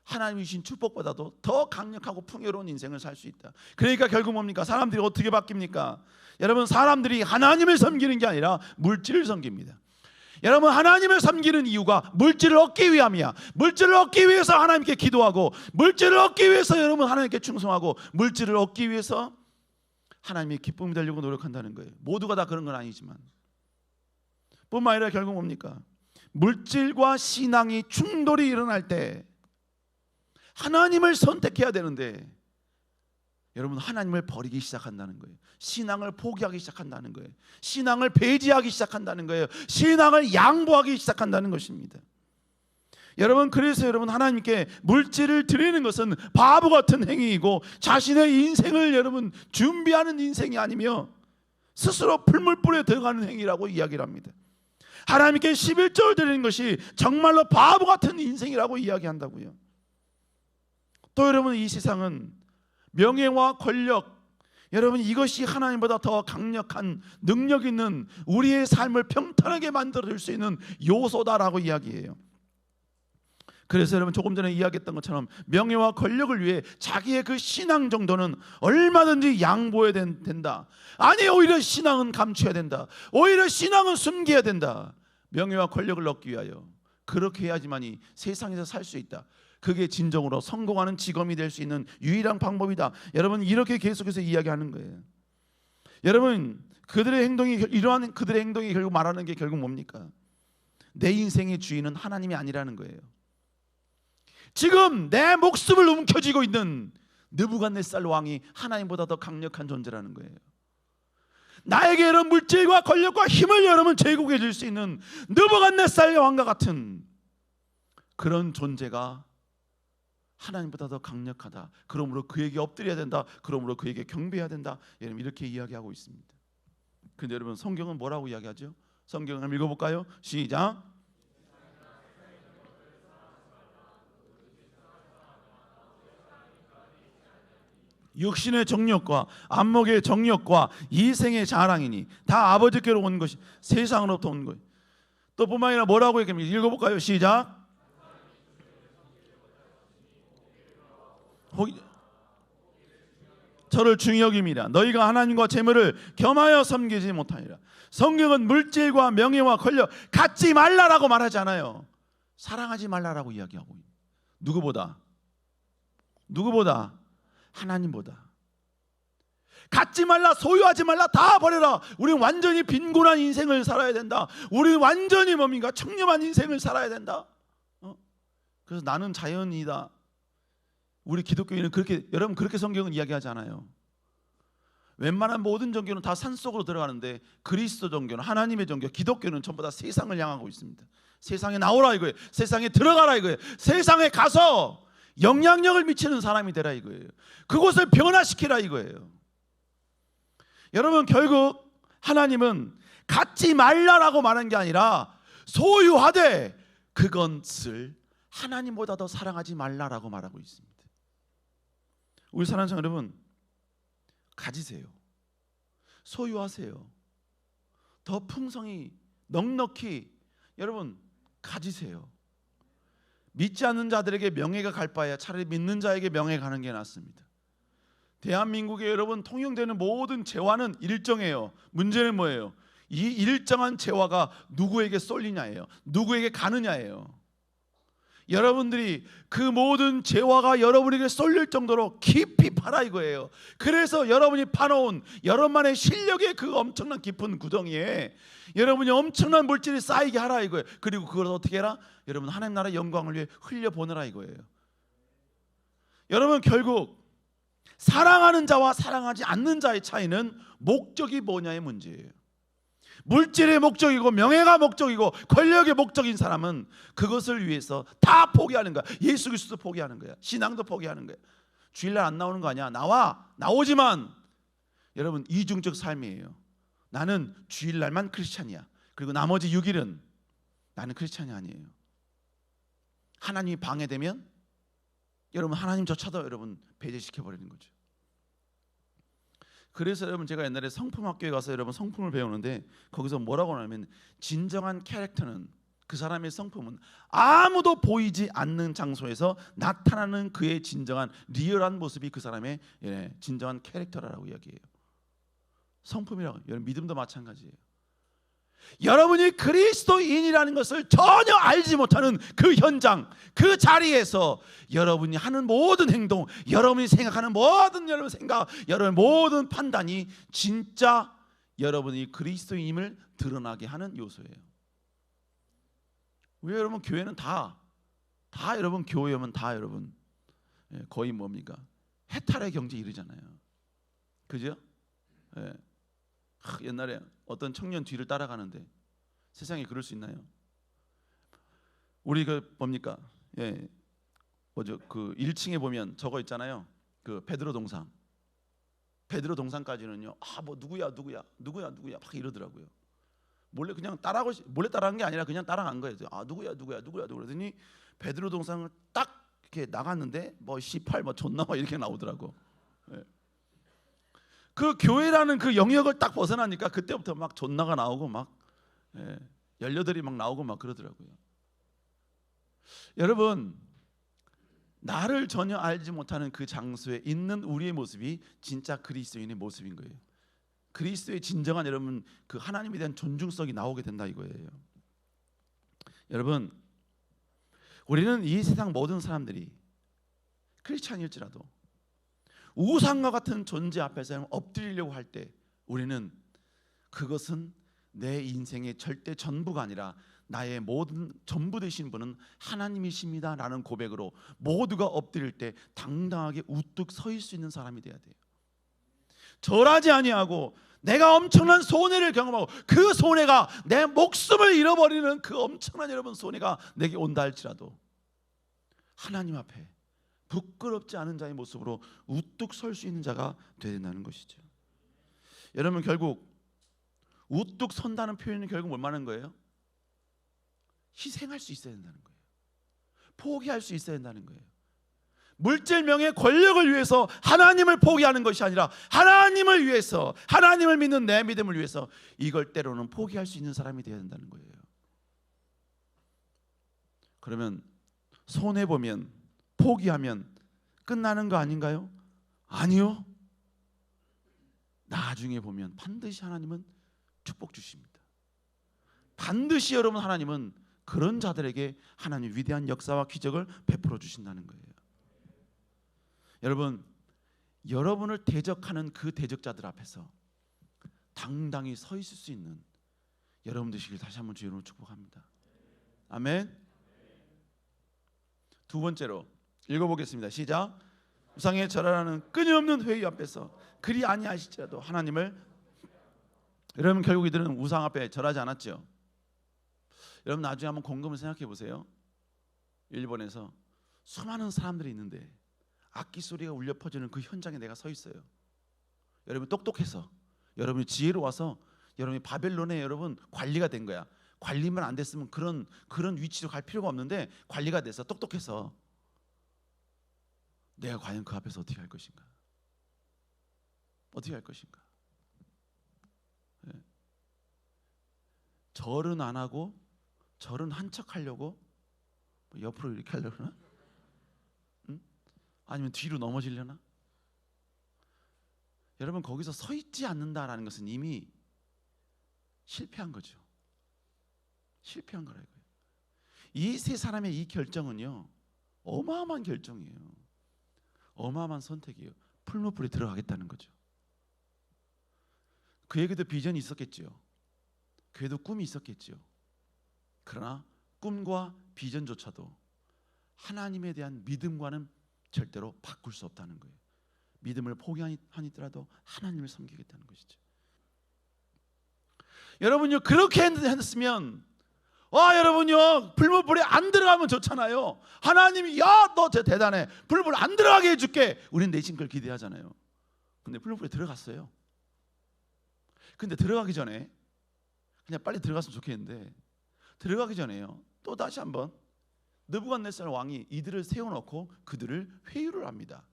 하나님이 주신 축복보다도 더 강력하고 풍요로운 인생을 살 수 있다. 그러니까 결국 뭡니까? 사람들이 어떻게 바뀝니까? 여러분, 사람들이 하나님을 섬기는 게 아니라 물질을 섬깁니다. 여러분, 하나님을 섬기는 이유가 물질을 얻기 위함이야. 물질을 얻기 위해서 하나님께 기도하고, 물질을 얻기 위해서 여러분 하나님께 충성하고, 물질을 얻기 위해서 하나님의 기쁨이 되려고 노력한다는 거예요. 모두가 다 그런 건 아니지만. 뿐만 아니라 결국 뭡니까? 물질과 신앙이 충돌이 일어날 때 하나님을 선택해야 되는데 여러분, 하나님을 버리기 시작한다는 거예요. 신앙을 포기하기 시작한다는 거예요. 신앙을 배제하기 시작한다는 거예요. 신앙을 양보하기 시작한다는 것입니다. 여러분, 그래서 여러분 하나님께 물질을 드리는 것은 바보 같은 행위이고 자신의 인생을 여러분 준비하는 인생이 아니며 스스로 풀물불에 들어가는 행위라고 이야기를 합니다. 하나님께 11조를 드리는 것이 정말로 바보 같은 인생이라고 이야기한다고요. 또 여러분, 이 세상은 명예와 권력, 여러분 이것이 하나님보다 더 강력한 능력 있는 우리의 삶을 평탄하게 만들어줄 수 있는 요소다라고 이야기해요. 그래서 여러분, 조금 전에 이야기했던 것처럼 명예와 권력을 위해 자기의 그 신앙 정도는 얼마든지 양보해야 된다. 아니, 오히려 신앙은 감춰야 된다. 오히려 신앙은 숨겨야 된다. 명예와 권력을 얻기 위하여 그렇게 해야지만이 세상에서 살 수 있다. 그게 진정으로 성공하는 직업이 될 수 있는 유일한 방법이다. 여러분, 이렇게 계속해서 이야기하는 거예요. 여러분, 이러한 그들의 행동이 결국 말하는 게 결국 뭡니까? 내 인생의 주인은 하나님이 아니라는 거예요. 지금 내 목숨을 움켜쥐고 있는 느부갓네살 왕이 하나님보다 더 강력한 존재라는 거예요. 나에게 이런 물질과 권력과 힘을 여러분 제공해 줄 수 있는 느부갓네살 왕과 같은 그런 존재가 하나님보다 더 강력하다. 그러므로 그에게 엎드려야 된다. 그러므로 그에게 경배해야 된다. 여러분, 이렇게 이야기하고 있습니다. 그런데 여러분, 성경은 뭐라고 이야기하죠? 성경을 한번 읽어볼까요? 시작. 육신의 정욕과 안목의 정욕과 이생의 자랑이니 다 아버지께로 온 것이 세상으로부터 온 것이. 또 뿐만 아니라 뭐라고 얘기합니까? 읽어볼까요? 시작. 저를 중히 여김이라. 너희가 하나님과 재물을 겸하여 섬기지 못하니라. 성경은 물질과 명예와 권력 갖지 말라라고 말하지 않아요. 사랑하지 말라라고 이야기하고 있는. 누구보다? 하나님보다. 갖지 말라, 소유하지 말라, 다 버려라. 우리는 완전히 빈곤한 인생을 살아야 된다. 우리는 완전히 뭡니까? 청렴한 인생을 살아야 된다. 그래서 나는 자연이다. 우리 기독교인은 그렇게, 여러분 그렇게 성경은 이야기하지 않아요. 웬만한 모든 종교는 다 산속으로 들어가는데 그리스도 종교는, 하나님의 종교, 기독교는 전부 다 세상을 향하고 있습니다. 세상에 나오라 이거예요. 세상에 들어가라 이거예요. 세상에 가서 영향력을 미치는 사람이 되라 이거예요. 그곳을 변화시키라 이거예요. 여러분, 결국 하나님은 갖지 말라라고 말한 게 아니라 소유하되 그것을 하나님보다 더 사랑하지 말라라고 말하고 있습니다. 우리 사랑하는 성도 여러분, 가지세요. 소유하세요. 더 풍성히 넉넉히 여러분 가지세요. 믿지 않는 자들에게 명예가 갈 바에야 차라리 믿는 자에게 명예가 가는 게 낫습니다. 대한민국에 여러분 통용되는 모든 재화는 일정해요. 문제는 뭐예요? 이 일정한 재화가 누구에게 쏠리냐예요. 누구에게 가느냐예요. 여러분들이 그 모든 재화가 여러분에게 쏠릴 정도로 깊이 파라 이거예요. 그래서 여러분이 파놓은 여러분만의 실력의 그 엄청난 깊은 구덩이에 여러분이 엄청난 물질이 쌓이게 하라 이거예요. 그리고 그걸 어떻게 해라? 여러분 하나님 나라의 영광을 위해 흘려보내라 이거예요. 여러분, 결국 사랑하는 자와 사랑하지 않는 자의 차이는 목적이 뭐냐의 문제예요. 물질의 목적이고 명예가 목적이고 권력의 목적인 사람은 그것을 위해서 다 포기하는 거야. 예수 그리스도 포기하는 거야. 신앙도 포기하는 거야. 주일날 안 나오는 거 아니야? 나오지만 여러분 이중적 삶이에요. 나는 주일날만 크리스찬이야. 그리고 나머지 6일은 나는 크리스찬이 아니에요. 하나님이 방해되면 여러분 하나님조차도 여러분 배제시켜 버리는 거죠. 그래서 여러분 제가 옛날에 성품학교에 가서 여러분 성품을 배우는데 거기서 뭐라고 하냐면 진정한 캐릭터는 그 사람의 성품은 아무도 보이지 않는 장소에서 나타나는 그의 진정한 리얼한 모습이 그 사람의 진정한 캐릭터라고 이야기해요. 성품이라고. 여러분 믿음도 마찬가지예요. 여러분이 그리스도인이라는 것을 전혀 알지 못하는 그 현장, 그 자리에서 여러분이 하는 모든 행동, 여러분이 생각하는 모든 여러분 생각, 여러분 모든 판단이 진짜 여러분이 그리스도인임을 드러나게 하는 요소예요. 왜 여러분 교회는 다 여러분 교회 오면 다 여러분 거의 뭡니까? 해탈의 경지에 이르잖아요. 그죠? 옛날에 어떤 청년 뒤를 따라가는데 세상에 그럴 수 있나요? 우리 그 뭡니까? 뭐죠? 그 1층에 보면 저거 있잖아요. 그 베드로 동상. 베드로 동상까지는요. 뭐 누구야 막 이러더라고요. 몰래 그냥 몰래 따라간 게 아니라 그냥 따라간 거예요. 누구야 그러더니 베드로 동상을 딱 이렇게 나갔는데 뭐 18 뭐 존나 이렇게 나오더라고. 그 교회라는 그 영역을 딱 벗어나니까 그때부터 막 존나가 나오고 막 열녀들이 막 나오고 막 그러더라고요. 여러분 나를 전혀 알지 못하는 그 장소에 있는 우리의 모습이 진짜 그리스도인의 모습인 거예요. 그리스도의 진정한 여러분 그 하나님에 대한 존중성이 나오게 된다 이거예요. 여러분 우리는 이 세상 모든 사람들이 크리스찬일지라도 우상과 같은 존재 앞에서 엎드리려고 할 때 우리는 그것은 내 인생의 절대 전부가 아니라 나의 모든 전부 되신 분은 하나님이십니다 라는 고백으로 모두가 엎드릴 때 당당하게 우뚝 서 있을 수 있는 사람이 돼야 돼요. 절하지 아니하고 내가 엄청난 손해를 경험하고 그 손해가 내 목숨을 잃어버리는 그 엄청난 여러분 손해가 내게 온다 할지라도 하나님 앞에 부끄럽지 않은 자의 모습으로 우뚝 설 수 있는 자가 되어야 된다는 것이죠. 여러분 결국 우뚝 선다는 표현은 결국 뭘 말하는 거예요? 희생할 수 있어야 된다는 거예요. 포기할 수 있어야 된다는 거예요. 물질 명예 권력을 위해서 하나님을 포기하는 것이 아니라 하나님을 위해서 하나님을 믿는 내 믿음을 위해서 이걸 때로는 포기할 수 있는 사람이 되어야 된다는 거예요. 그러면 손해보면 포기하면 끝나는 거 아닌가요? 아니요. 나중에 보면 반드시 하나님은 축복 주십니다. 반드시 여러분 하나님은 그런 자들에게 하나님 위대한 역사와 기적을 베풀어 주신다는 거예요. 여러분 여러분을 대적하는 그 대적자들 앞에서 당당히 서 있을 수 있는 여러분 되시길 다시 한번 주님으로 축복합니다. 아멘. 두 번째로 읽어보겠습니다. 시작. 우상에 절하라는 끊임없는 회의 앞에서 그리 아니하실지라도 하나님을. 여러분 결국 이들은 우상 앞에 절하지 않았죠. 여러분 나중에 한번 곰곰이 생각해 보세요. 일본에서 수많은 사람들이 있는데 악기 소리가 울려 퍼지는 그 현장에 내가 서 있어요. 여러분 똑똑해서 여러분이 지혜로워서 여러분이 바벨론에 여러분 관리가 된 거야. 관리만 안 됐으면 그런 위치로 갈 필요가 없는데 관리가 돼서 똑똑해서 내가 과연 그 앞에서 어떻게 할 것인가? 어떻게 할 것인가? 절은 안 하고 절은 한 척 하려고 옆으로 이렇게 하려나? 응? 아니면 뒤로 넘어지려나? 여러분 거기서 서 있지 않는다라는 것은 이미 실패한 거죠. 실패한 거라고요. 이 세 사람의 이 결정은요 어마어마한 결정이에요. 어마어마한 선택이에요. 풀무불에 들어가겠다는 거죠. 그에게도 비전이 있었겠지요. 그에도 꿈이 있었겠지요. 그러나 꿈과 비전조차도 하나님에 대한 믿음과는 절대로 바꿀 수 없다는 거예요. 믿음을 포기하니더라도 하나님을 섬기겠다는 것이죠. 여러분요, 그렇게 했으면 여러분요, 불문불에 안 들어가면 좋잖아요. 하나님이 야, 너 진짜 대단해, 불문불에 안 들어가게 해줄게. 우리는 내심 그걸 기대하잖아요. 근데 불문불에 들어갔어요. 근데 들어가기 전에 그냥 빨리 들어갔으면 좋겠는데, 들어가기 전에요, 또 다시 한번 느부갓네살 왕이 이들을 세워놓고 그들을 회유를 합니다.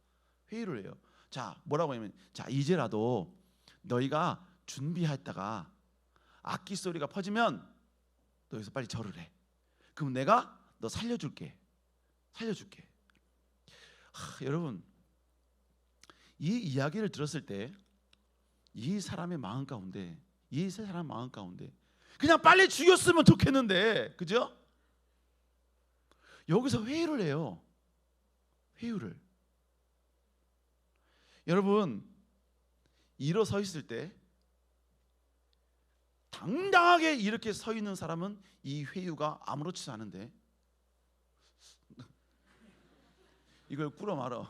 회유를 해요. 자, 뭐라고 하냐면, 자, 이제라도 너희가 준비했다가 악기 소리가 퍼지면 너 여기서 빨리 절을 해. 그럼 내가 너 살려줄게. 여러분, 이 이야기를 들었을 때 이 사람의 마음 가운데, 이 세 사람 마음 가운데 그냥 빨리 죽였으면 좋겠는데, 그죠? 여기서 회유를 해요. 회유를. 여러분, 일어서 있을 때 당당하게 이렇게 서 있는 사람은 이 회유가 아무렇지도 않은데, 이걸 꿇어 말어,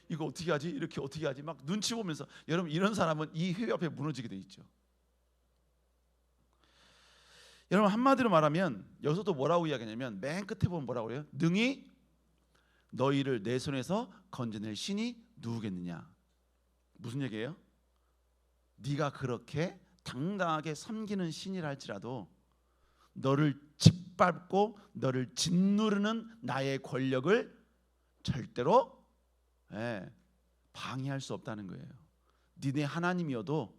이거 어떻게 하지? 이렇게 어떻게 하지? 막 눈치 보면서, 여러분, 이런 사람은 이 회유 앞에 무너지게 돼 있죠. 여러분, 한마디로 말하면 여기서도 뭐라고 이야기하냐면, 맨 끝에 보면 뭐라고 그래요? 능히 너희를 내 손에서 건져낼 신이 누구겠느냐. 무슨 얘기예요? 네가 그렇게 당당하게 섬기는 신이라 할지라도 너를 짓밟고 너를 짓누르는 나의 권력을 절대로 방해할 수 없다는 거예요. 니네 하나님이어도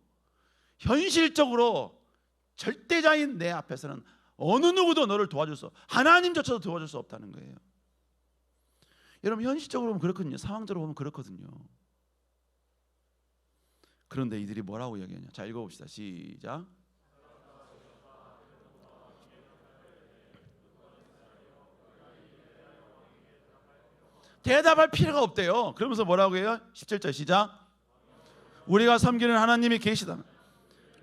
현실적으로 절대자인 내 앞에서는 어느 누구도 너를 도와줄 수, 하나님조차도 도와줄 수 없다는 거예요. 여러분, 현실적으로 보면 그렇거든요. 상황적으로 보면 그렇거든요. 그런데 이들이 뭐라고 이야기하냐. 자, 읽어봅시다. 시작. 대답할 필요가 없대요. 그러면서 뭐라고 해요? 17절 시작. 우리가 섬기는 하나님이 계시다.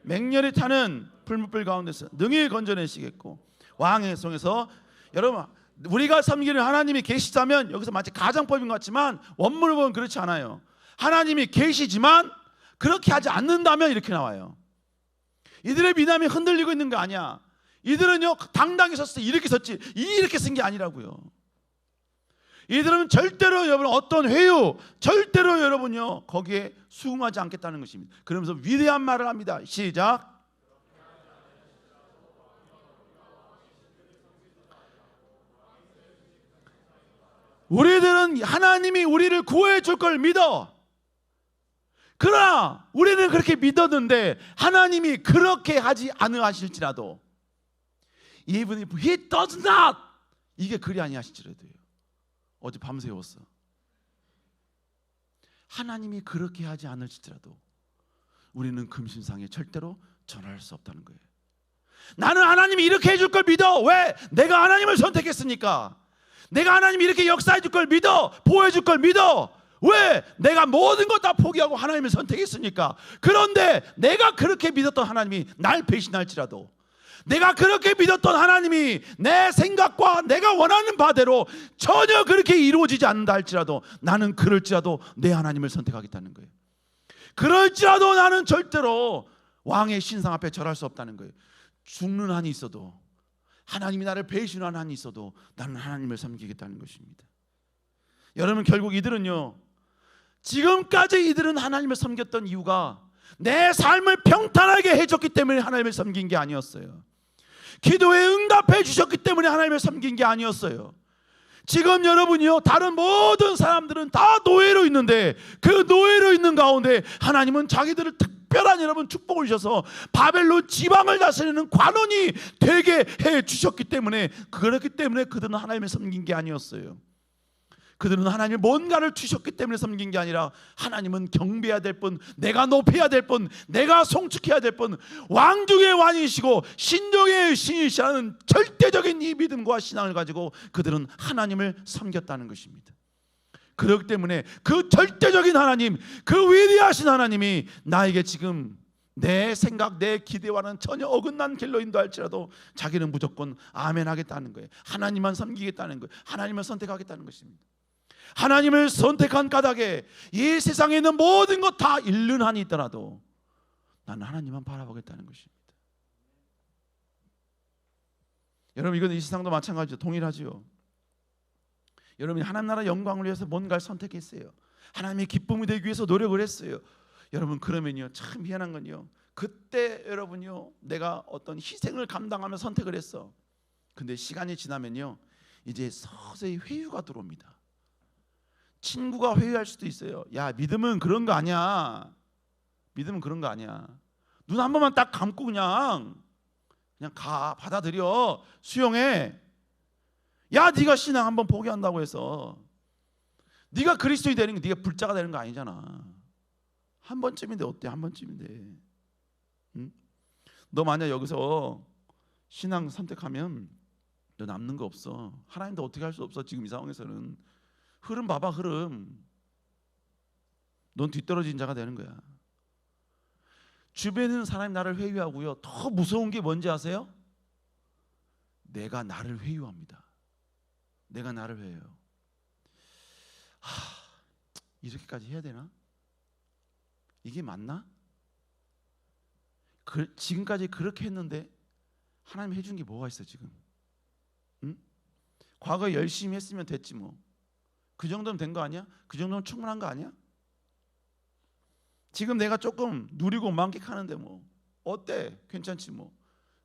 맹렬히 타는 풀무불 가운데서 능히 건져내시겠고, 왕의 성에서, 여러분, 우리가 섬기는 하나님이 계시다면, 여기서 마치 가정법인 것 같지만 원문을 보면 그렇지 않아요. 하나님이 계시지만 그렇게 하지 않는다면 이렇게 나와요. 이들의 미담이 흔들리고 있는 거 아니야. 이들은요, 당당히 섰을 때 이렇게 섰지 이렇게 쓴 게 아니라고요. 이들은 절대로, 여러분, 어떤 회유, 절대로 여러분요 거기에 수긍하지 않겠다는 것입니다. 그러면서 위대한 말을 합니다. 시작. 우리들은 하나님이 우리를 구해 줄 걸 믿어. 그러나 우리는 그렇게 믿었는데 하나님이 그렇게 하지 않으실지라도, even if he does not, 이게 그리 아니하실지라도요. 어제 밤새 외웠어. 하나님이 그렇게 하지 않을지라도 우리는 금신상에 절대로 전할 수 없다는 거예요. 나는 하나님이 이렇게 해줄 걸 믿어. 왜? 내가 하나님을 선택했으니까. 내가 하나님이 이렇게 역사해 줄 걸 믿어. 보호해 줄 걸 믿어. 왜? 내가 모든 것 다 포기하고 하나님을 선택했으니까. 그런데 내가 그렇게 믿었던 하나님이 날 배신할지라도, 내가 그렇게 믿었던 하나님이 내 생각과 내가 원하는 바대로 전혀 그렇게 이루어지지 않는다 할지라도, 나는 그럴지라도 내 하나님을 선택하겠다는 거예요. 그럴지라도 나는 절대로 왕의 신상 앞에 절할 수 없다는 거예요. 죽는 한이 있어도, 하나님이 나를 배신한 한이 있어도 나는 하나님을 섬기겠다는 것입니다. 여러분, 결국 이들은요, 지금까지 이들은 하나님을 섬겼던 이유가 내 삶을 평탄하게 해줬기 때문에 하나님을 섬긴 게 아니었어요. 기도에 응답해 주셨기 때문에 하나님을 섬긴 게 아니었어요. 지금 여러분이요, 다른 모든 사람들은 다 노예로 있는데, 그 노예로 있는 가운데 하나님은 자기들을 특별한, 여러분, 축복을 주셔서 바벨론 지방을 다스리는 관원이 되게 해 주셨기 때문에, 그렇기 때문에 그들은 하나님을 섬긴 게 아니었어요. 그들은 하나님이 뭔가를 주셨기 때문에 섬긴 게 아니라, 하나님은 경배해야 될 뿐, 내가 높여야 될 뿐, 내가 송축해야 될 뿐, 왕 중의 왕이시고 신중의 신이시라는 절대적인 이 믿음과 신앙을 가지고 그들은 하나님을 섬겼다는 것입니다. 그렇기 때문에 그 절대적인 하나님, 그 위대하신 하나님이 나에게 지금 내 생각, 내 기대와는 전혀 어긋난 길로 인도할지라도 자기는 무조건 아멘 하겠다는 거예요. 하나님만 섬기겠다는 거예요. 하나님을 선택하겠다는 것입니다. 하나님을 선택한 까닭에 이 세상에 있는 모든 것 다 잃는 한이 있더라도 나는 하나님만 바라보겠다는 것입니다. 여러분, 이건 이 세상도 마찬가지죠. 동일하지요. 여러분이 하나님 나라 영광을 위해서 뭔가를 선택했어요. 하나님의 기쁨이 되기 위해서 노력을 했어요. 여러분, 그러면요, 참 미안한 건요, 그때 여러분요, 내가 어떤 희생을 감당하며 선택을 했어. 근데 시간이 지나면요, 이제 서서히 회유가 들어옵니다. 친구가 회유할 수도 있어요. 야, 믿음은 그런 거 아니야. 믿음은 그런 거 아니야. 눈 한 번만 딱 감고 그냥 가, 받아들여, 수용해. 야, 네가 신앙 한번 포기한다고 해서 네가 그리스도인이 되는 게, 네가 불자가 되는 거 아니잖아. 한 번쯤인데 어때? 한 번쯤인데. 응? 너 만약 여기서 신앙 선택하면 너 남는 거 없어. 하나님도 어떻게 할 수 없어. 지금 이 상황에서는 흐름 봐봐, 흐름. 넌 뒤떨어진 자가 되는 거야. 주변에 있는 사람이 나를 회유하고요, 더 무서운 게 뭔지 아세요? 내가 나를 회유합니다. 내가 나를 회유해요. 이렇게까지 해야 되나? 이게 맞나? 지금까지 그렇게 했는데 하나님 해준 게 뭐가 있어 지금? 응? 과거에 열심히 했으면 됐지 뭐. 그 정도면 된 거 아니야? 그 정도면 충분한 거 아니야? 지금 내가 조금 누리고 만끽하는데 뭐 어때? 괜찮지 뭐.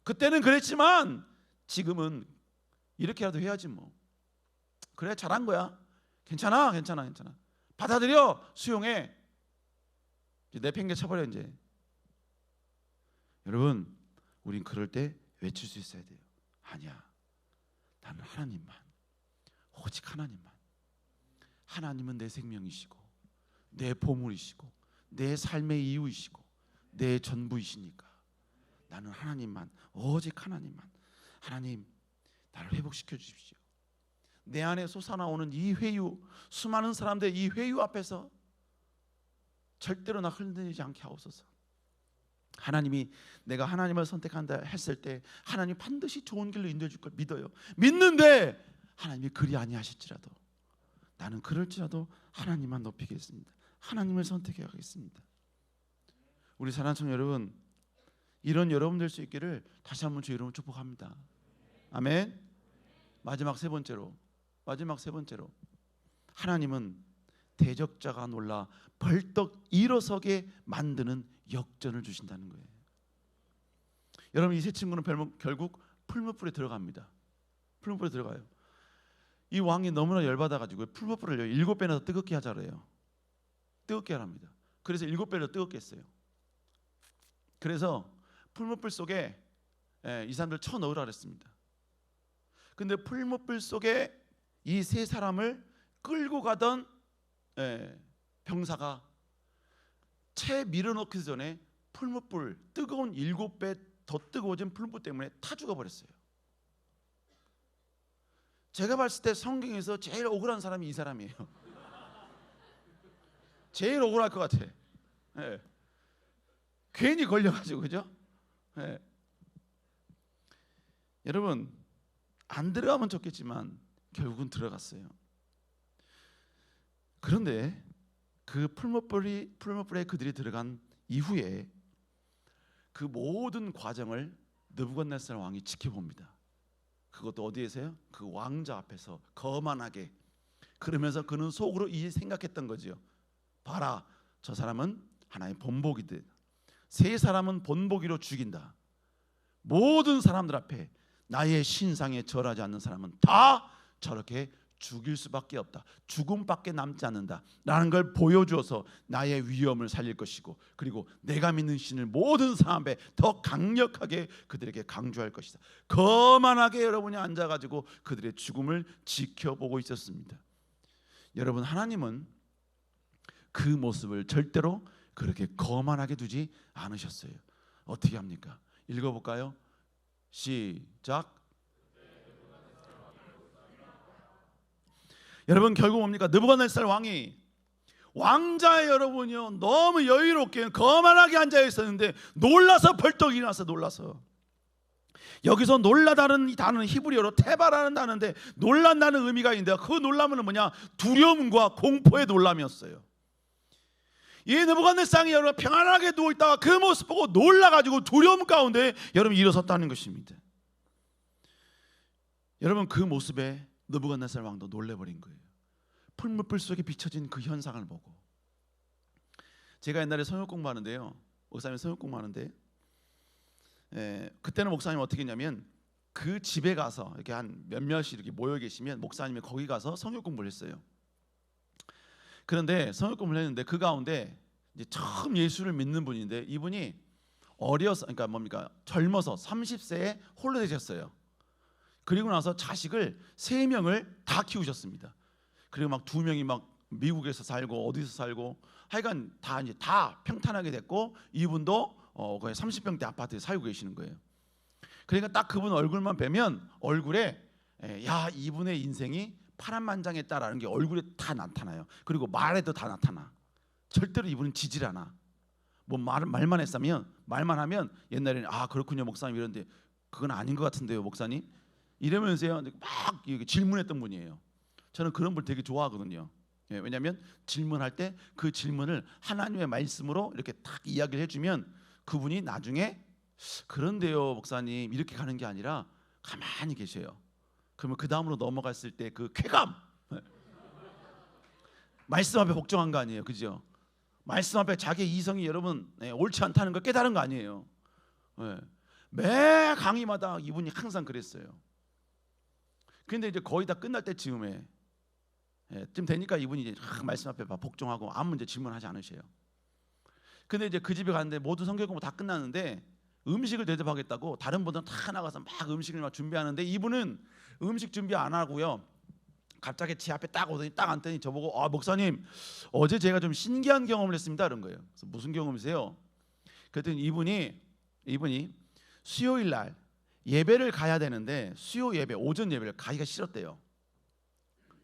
그때는 그랬지만 지금은 이렇게라도 해야지 뭐. 그래, 잘한 거야. 괜찮아. 받아들여, 수용해. 내팽개 쳐버려 이제. 여러분, 우린 그럴 때 외칠 수 있어야 돼요. 아니야, 나는 하나님만, 오직 하나님만. 하나님은 내 생명이시고 내 보물이시고 내 삶의 이유이시고 내 전부이시니까 나는 하나님만, 오직 하나님만. 하나님, 나를 회복시켜 주십시오. 내 안에 솟아나오는 이 회유, 수많은 사람들의 이 회유 앞에서 절대로 나 흔들리지 않게 하옵소서. 하나님이 내가 하나님을 선택한다 했을 때 하나님 반드시 좋은 길로 인도해 줄 걸 믿어요. 믿는데 하나님이 그리 아니하실지라도 나는 그럴지라도 하나님만 높이겠습니다. 하나님을 선택해 가겠습니다. 우리 사랑하는 청년 여러분, 이런 여러분 될 수 있기를 다시 한번 주의 이름으로 축복합니다. 아멘. 마지막 세 번째로, 하나님은 대적자가 놀라 벌떡 일어서게 만드는 역전을 주신다는 거예요. 여러분, 이 세 친구는 결국 풀무불에 들어갑니다. 풀무불에 들어가요. 이 왕이 너무나 열받아가지고 풀무불을 7배나 더 뜨겁게 하자 그래요. 뜨겁게 하랍니다. 그래서 7배를 더 뜨겁게 했어요. 그래서 풀무불 속에 이 사람들 쳐넣으라 그랬습니다. 근데 풀무불 속에 이 세 사람을 끌고 가던 병사가 채 밀어넣기 전에 풀무불, 뜨거운 7배 더 뜨거워진 풀무불 때문에 타 죽어버렸어요. 제가 봤을 때 성경에서 제일 억울한 사람이 이 사람이에요. 제일 억울할 것 같아. 괜히 걸려가지고, 그죠? 여러분, 안 들어가면 좋겠지만 결국은 들어갔어요. 그런데 그 풀무불에 그들이 들어간 이후에 그 모든 과정을 느부갓네살 왕이 지켜봅니다. 그것도 어디에서요? 그 왕자 앞에서 거만하게. 그러면서 그는 속으로 이 생각했던 거죠. 봐라, 저 사람은 하나의 본보기들. 세 사람은 본보기로 죽인다. 모든 사람들 앞에 나의 신상에 절하지 않는 사람은 다 저렇게 죽일 수밖에 없다. 죽음밖에 남지 않는다 라는 걸 보여주어서 나의 위엄을 살릴 것이고, 그리고 내가 믿는 신을 모든 사람 앞에 더 강력하게 그들에게 강조할 것이다. 거만하게 여러분이 앉아가지고 그들의 죽음을 지켜보고 있었습니다. 여러분, 하나님은 그 모습을 절대로 그렇게 거만하게 두지 않으셨어요. 어떻게 합니까? 읽어볼까요? 시작. 여러분, 결국 뭡니까? 느부갓네살 왕이 왕자의 여러분이요, 너무 여유롭게 거만하게 앉아 있었는데 놀라서 벌떡 일어나서 놀라서 여기서 놀라다는 이 단어는 히브리어로 테바라는 단어인데 놀란다는 의미가 있는데 그 놀람은 뭐냐? 두려움과 공포의 놀람이었어요. 이 느부갓네살이 여러분 평안하게 누워있다가 그 모습 보고 놀라가지고 두려움 가운데 여러분 일어섰다는 것입니다. 여러분 그 모습에 느부갓네살 왕도 놀래버린 거예요. 풀무불 속에 비춰진 그 현상을 보고. 제가 옛날에 성역 공부하는데요, 목사님 성역 공부하는데 그때는 목사님 어떻게 했냐면 그 집에 가서 이렇게 한 몇몇이 이렇게 모여 계시면 목사님이 거기 가서 성역 공부를 했어요. 그런데 성역 공부를 했는데 그 가운데 이제 처음 예수를 믿는 분인데 이분이 어려서, 그러니까 뭡니까, 젊어서 30세에 홀로 되셨어요. 그리고 나서 자식을 3명을 다 키우셨습니다. 그리고 막 2명이 막 미국에서 살고 어디서 살고 하여간 다 이제 다 평탄하게 됐고 이분도 거의 30평대 아파트에 살고 계시는 거예요. 그러니까 딱 그분 얼굴만 뵈면 얼굴에 야 이분의 인생이 파란만장했다라는 게 얼굴에 다 나타나요. 그리고 말에도 다 나타나. 절대로 이분은 지질 않아. 뭐 말만 했으면 말만 하면 옛날에는 아 그렇군요 목사님 이런데 그건 아닌 것 같은데요 목사님 이러면서요 막 질문했던 분이에요. 저는 그런 분 되게 좋아하거든요. 왜냐하면 질문할 때 그 질문을 하나님의 말씀으로 이렇게 딱 이야기를 해주면 그분이 나중에 그런데요 목사님 이렇게 가는 게 아니라 가만히 계셔요. 그러면 그 다음으로 넘어갔을 때 그 쾌감, 말씀 앞에 복종한 거 아니에요, 그죠? 말씀 앞에 자기 이성이 여러분 옳지 않다는 걸 깨달은 거 아니에요. 매 강의마다 이분이 항상 그랬어요. 근데 이제 거의 다 끝날 때쯤에 좀 되니까 이분이 이제 말씀 앞에 복종하고 아무 문제 질문하지 않으셔요. 근데 이제 그 집에 갔는데 모든 성경 공부 다 끝났는데 음식을 대접하겠다고 다른 분들은 다 나가서 막 음식을 막 준비하는데 이분은 음식 준비 안 하고요. 갑자기 제 앞에 딱 오더니 딱 앉더니 저보고 아 목사님 어제 제가 좀 신기한 경험을 했습니다 이런 거예요. 그래서 무슨 경험이세요? 그랬더니 이분이 수요일 날 예배를 가야 되는데 수요 예배 오전 예배를 가기가 싫었대요.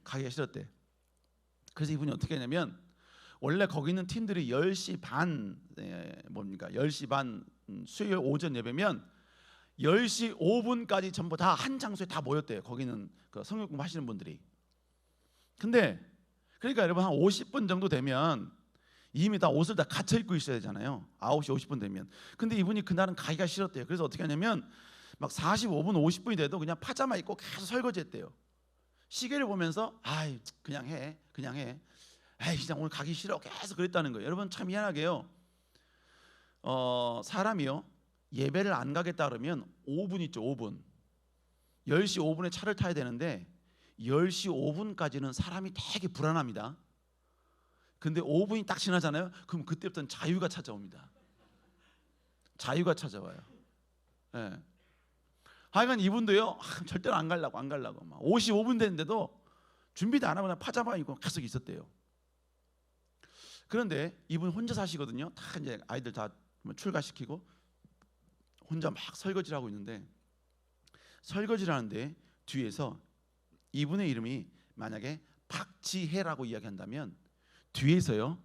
가기가 싫었대. 그래서 이분이 어떻게 했냐면 원래 거기 있는 팀들이 10시 반 10시 반 수요일 오전 예배면 10시 5분까지 전부 다 한 장소에 다 모였대요. 거기는 그 성경 공부 하시는 분들이. 근데 그러니까 여러분 한 50분 정도 되면 이미 다 옷을 다 갖춰 입고 있어야 되잖아요. 9시 50분 되면. 근데 이분이 그날은 가기가 싫었대요. 그래서 어떻게 하냐면 막 45분 50분이 돼도 그냥 파자마 입고 계속 설거지했대요. 시계를 보면서 아이 그냥 해 에이 진짜 오늘 가기 싫어 계속 그랬다는 거예요. 여러분 참 미안하게요. 사람이요 예배를 안 가겠다 그러면 5분 있죠. 5분 10시 5분에 차를 타야 되는데 10시 5분까지는 사람이 되게 불안합니다. 근데 5분이 딱 지나잖아요. 그럼 그때부터는 자유가 찾아옵니다. 자유가 찾아와요. 하여간 이분도요 절대로 안 가려고 막 55분 됐는데도 준비도 안 하고 그냥 파자마 입고 계속 있었대요. 그런데 이분 혼자 사시거든요. 다 이제 아이들 다 출가시키고 혼자 막 설거지를 하고 있는데 설거지를 하는데 뒤에서 이분의 이름이 만약에 박지혜라고 이야기한다면 뒤에서요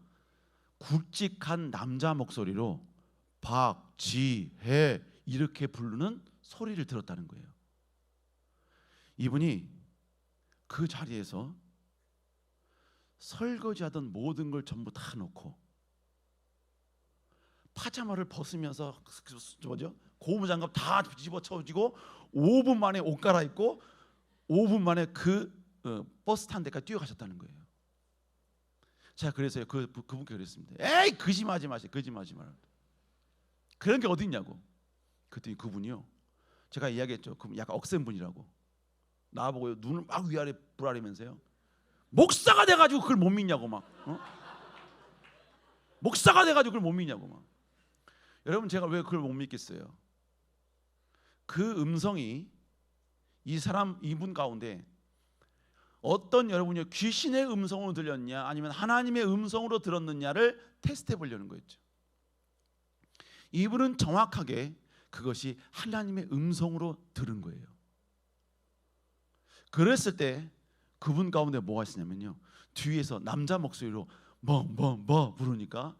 굵직한 남자 목소리로 박지혜 이렇게 부르는 소리를 들었다는 거예요. 이분이 그 자리에서 설거지하던 모든 걸 전부 다 놓고 파자마를 벗으면서 고무장갑 다 집어쳐지고 5분 만에 옷 갈아입고 5분 만에 그 버스 탄 데까지 뛰어가셨다는 거예요. 제가 그래서요 그분께 그랬습니다. 에이 거짓말하지 마세요. 거짓말하지 마라. 그런 게 어디 있냐고. 그랬더니 그분이요 제가 이야기했죠. 그분 약간 억센 분이라고 나보고 눈을 막 위아래 부라리면서요 목사가 돼가지고 그걸 못 믿냐고 막 목사가 돼가지고 그걸 못 믿냐고 막. 여러분 제가 왜 그걸 못 믿겠어요? 그 음성이 이분 가운데 어떤 여러분이 귀신의 음성으로 들렸냐 아니면 하나님의 음성으로 들었느냐를 테스트해 보려는 거였죠. 이분은 정확하게 그것이 하나님의 음성으로 들은 거예요. 그랬을 때 그분 가운데 뭐가 있었냐면요 뒤에서 남자 목소리로 뭐 부르니까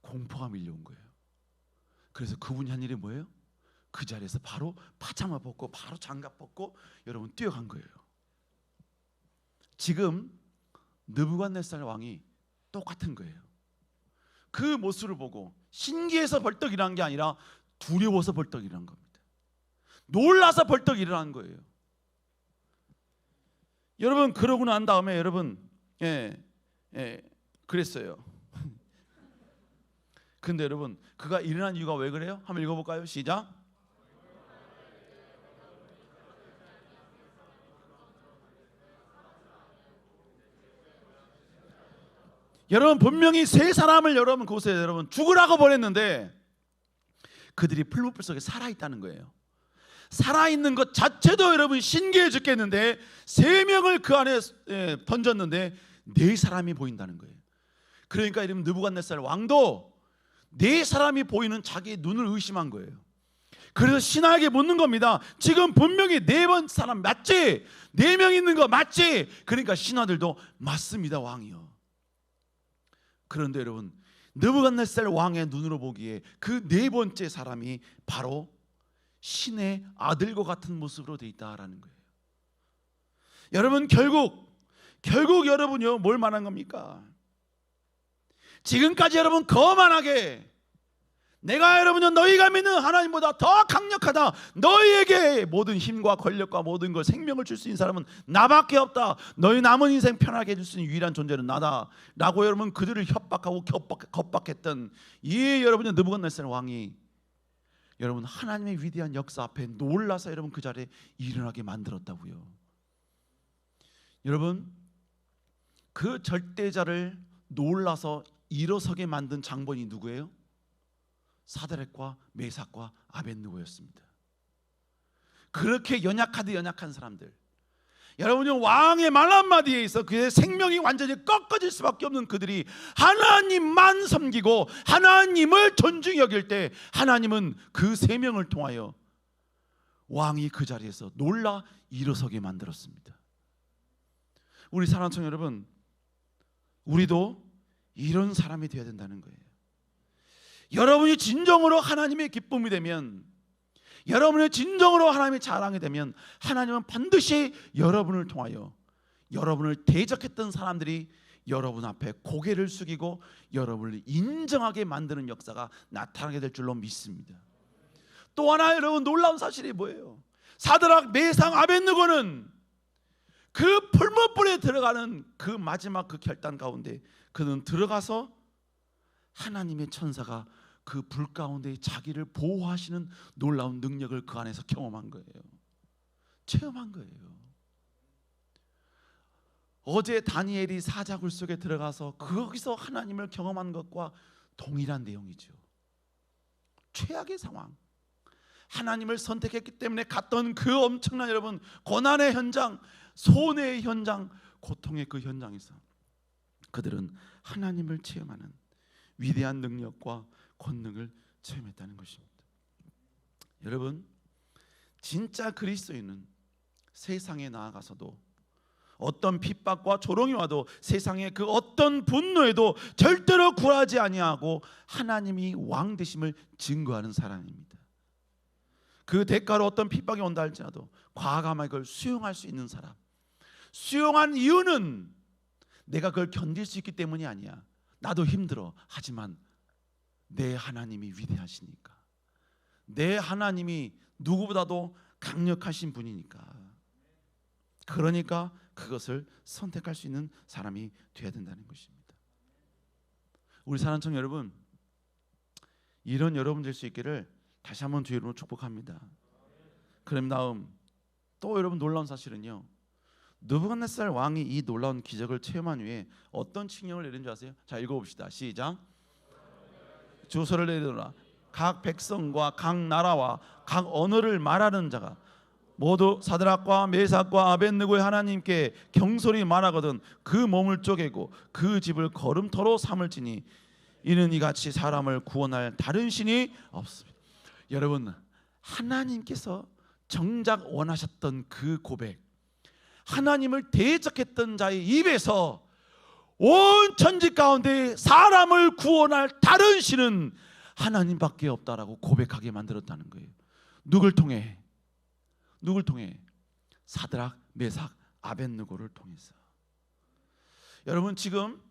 공포가 밀려온 거예요. 그래서 그분이 한 일이 뭐예요? 그 자리에서 바로 파자마 벗고 바로 장갑 벗고 여러분 뛰어간 거예요. 지금 느부갓네살 왕이 똑같은 거예요. 그 모습을 보고 신기해서 벌떡 일어난 게 아니라 두려워서 벌떡 일어난 겁니다. 놀라서 벌떡 일어난 거예요. 여러분 그러고 난 다음에 여러분 그랬어요. 근데 여러분 그가 일어난 이유가 왜 그래요? 한번 읽어볼까요? 시작. 여러분 분명히 세 사람을 여러분 그곳에 여러분 죽으라고 보냈는데 그들이 풀무불 속에 살아있다는 거예요. 살아있는 것 자체도 여러분 신기해 죽겠는데 세 명을 그 안에 던졌는데 네 사람이 보인다는 거예요. 그러니까 이름 느부갓네살 왕도 네 사람이 보이는 자기의 눈을 의심한 거예요. 그래서 신하에게 묻는 겁니다. 지금 분명히 네 번 사람 맞지? 네 명 있는 거 맞지? 그러니까 신하들도 맞습니다 왕이요. 그런데 여러분 느부갓네살 왕의 눈으로 보기에 그 네 번째 사람이 바로 신의 아들과 같은 모습으로 돼 있다라는 거예요. 여러분 결국 여러분요 뭘 말한 겁니까? 지금까지 여러분 거만하게 내가 여러분은 너희가 믿는 하나님보다 더 강력하다, 너희에게 모든 힘과 권력과 모든 걸 생명을 줄 수 있는 사람은 나밖에 없다, 너희 남은 인생 편하게 해줄 수 있는 유일한 존재는 나다 라고 여러분 그들을 협박하고 겁박했던 이 여러분의 느부갓네살 왕이 여러분 하나님의 위대한 역사 앞에 놀라서 여러분 그 자리에 일어나게 만들었다고요. 여러분 그 절대자를 놀라서 일어서게 만든 장본이 누구예요? 사드락과 메삭과 아벳느고였습니다. 그렇게 연약한 사람들, 여러분이 왕의 말 한마디에 있어 그의 생명이 완전히 꺾어질 수밖에 없는 그들이 하나님만 섬기고 하나님을 존중히 여길 때 하나님은 그 세 명을 통하여 왕이 그 자리에서 놀라 일어서게 만들었습니다. 우리 사랑하는 청년 여러분, 우리도 이런 사람이 되어야 된다는 거예요. 여러분이 진정으로 하나님의 기쁨이 되면, 여러분의 진정으로 하나님의 자랑이 되면 하나님은 반드시 여러분을 통하여 여러분을 대적했던 사람들이 여러분 앞에 고개를 숙이고 여러분을 인정하게 만드는 역사가 나타나게 될 줄로 믿습니다. 또 하나 여러분 놀라운 사실이 뭐예요? 사드락, 메삭, 아벳느고는 그 풀무불에 들어가는 그 마지막 그 결단 가운데 그는 들어가서 하나님의 천사가 그 불 가운데 자기를 보호하시는 놀라운 능력을 그 안에서 경험한 거예요. 체험한 거예요. 어제 다니엘이 사자굴 속에 들어가서 거기서 하나님을 경험한 것과 동일한 내용이죠. 최악의 상황, 하나님을 선택했기 때문에 갔던 그 엄청난 여러분 고난의 현장, 손해의 현장, 고통의 그 현장에서 그들은 하나님을 체험하는 위대한 능력과 권능을 체험했다는 것입니다. 여러분 진짜 그리스도인은 세상에 나아가서도 어떤 핍박과 조롱이 와도 세상의 그 어떤 분노에도 절대로 굴하지 아니하고 하나님이 왕 되심을 증거하는 사람입니다. 그 대가로 어떤 핍박이 온다 할지라도 과감하게 그걸 수용할 수 있는 사람, 수용한 이유는 내가 그걸 견딜 수 있기 때문이 아니야. 나도 힘들어. 하지만 내 하나님이 위대하시니까, 내 하나님이 누구보다도 강력하신 분이니까, 그러니까 그것을 선택할 수 있는 사람이 되어야 된다는 것입니다. 우리 사랑하는 청년 여러분, 이런 여러분 될 수 있기를 다시 한번 주의 이름으로 축복합니다. 그럼 다음 또 여러분 놀라운 사실은요, 느부갓네살 왕이 이 놀라운 기적을 체험한 후에 어떤 칙령을 내린 줄 아세요? 자, 읽어봅시다. 시작. 주소를 내리노라. 각 백성과 각 나라와 각 언어를 말하는 자가 모두 사드락과 메삭과 아벳느고의 하나님께 경솔히 말하거든 그 몸을 쪼개고 그 집을 거름터로 삼을지니 이는 이같이 사람을 구원할 다른 신이 없습니다. 여러분 하나님께서 정작 원하셨던 그 고백, 하나님을 대적했던 자의 입에서 온 천지 가운데 사람을 구원할 다른 신은 하나님밖에 없다라고 고백하게 만들었다는 거예요. 누굴 통해? 누굴 통해? 사드락, 메삭, 아벳느고를 통해서. 여러분, 지금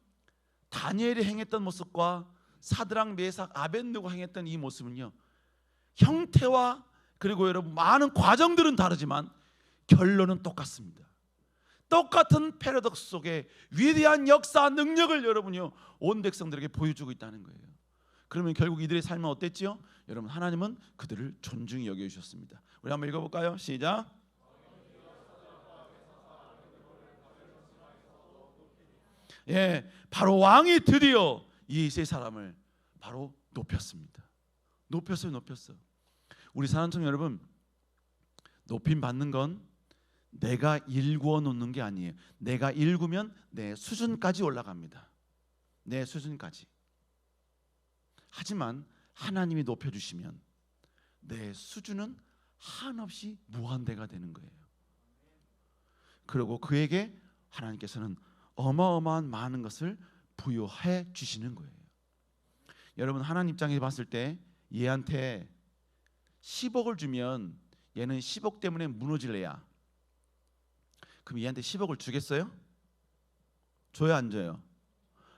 다니엘이 행했던 모습과 사드락, 메삭, 아벳느고 행했던 이 모습은요, 형태와 그리고 여러분 많은 과정들은 다르지만 결론은 똑같습니다. 똑같은 패러독스 속에 위대한 역사 능력을 여러분요 온 백성들에게 보여주고 있다는 거예요. 그러면 결국 이들의 삶은 어땠지요? 여러분, 하나님은 그들을 존중히 여겨주셨습니다. 우리 한번 읽어볼까요? 시작. 예, 바로 왕이 드디어 이 세 사람을 바로 높였습니다. 높였어요. 우리 사랑청 여러분, 높임 받는 건 내가 일구어 놓는 게 아니에요. 내가 일구면 내 수준까지 올라갑니다. 내 수준까지. 하지만 하나님이 높여주시면 내 수준은 한없이 무한대가 되는 거예요. 그리고 그에게 하나님께서는 어마어마한 많은 것을 부여해 주시는 거예요. 여러분, 하나님 입장에서 봤을 때 얘한테 10억을 주면 얘는 10억 때문에 무너질래야, 그럼 얘한테 10억을 주겠어요? 줘요, 안 줘요?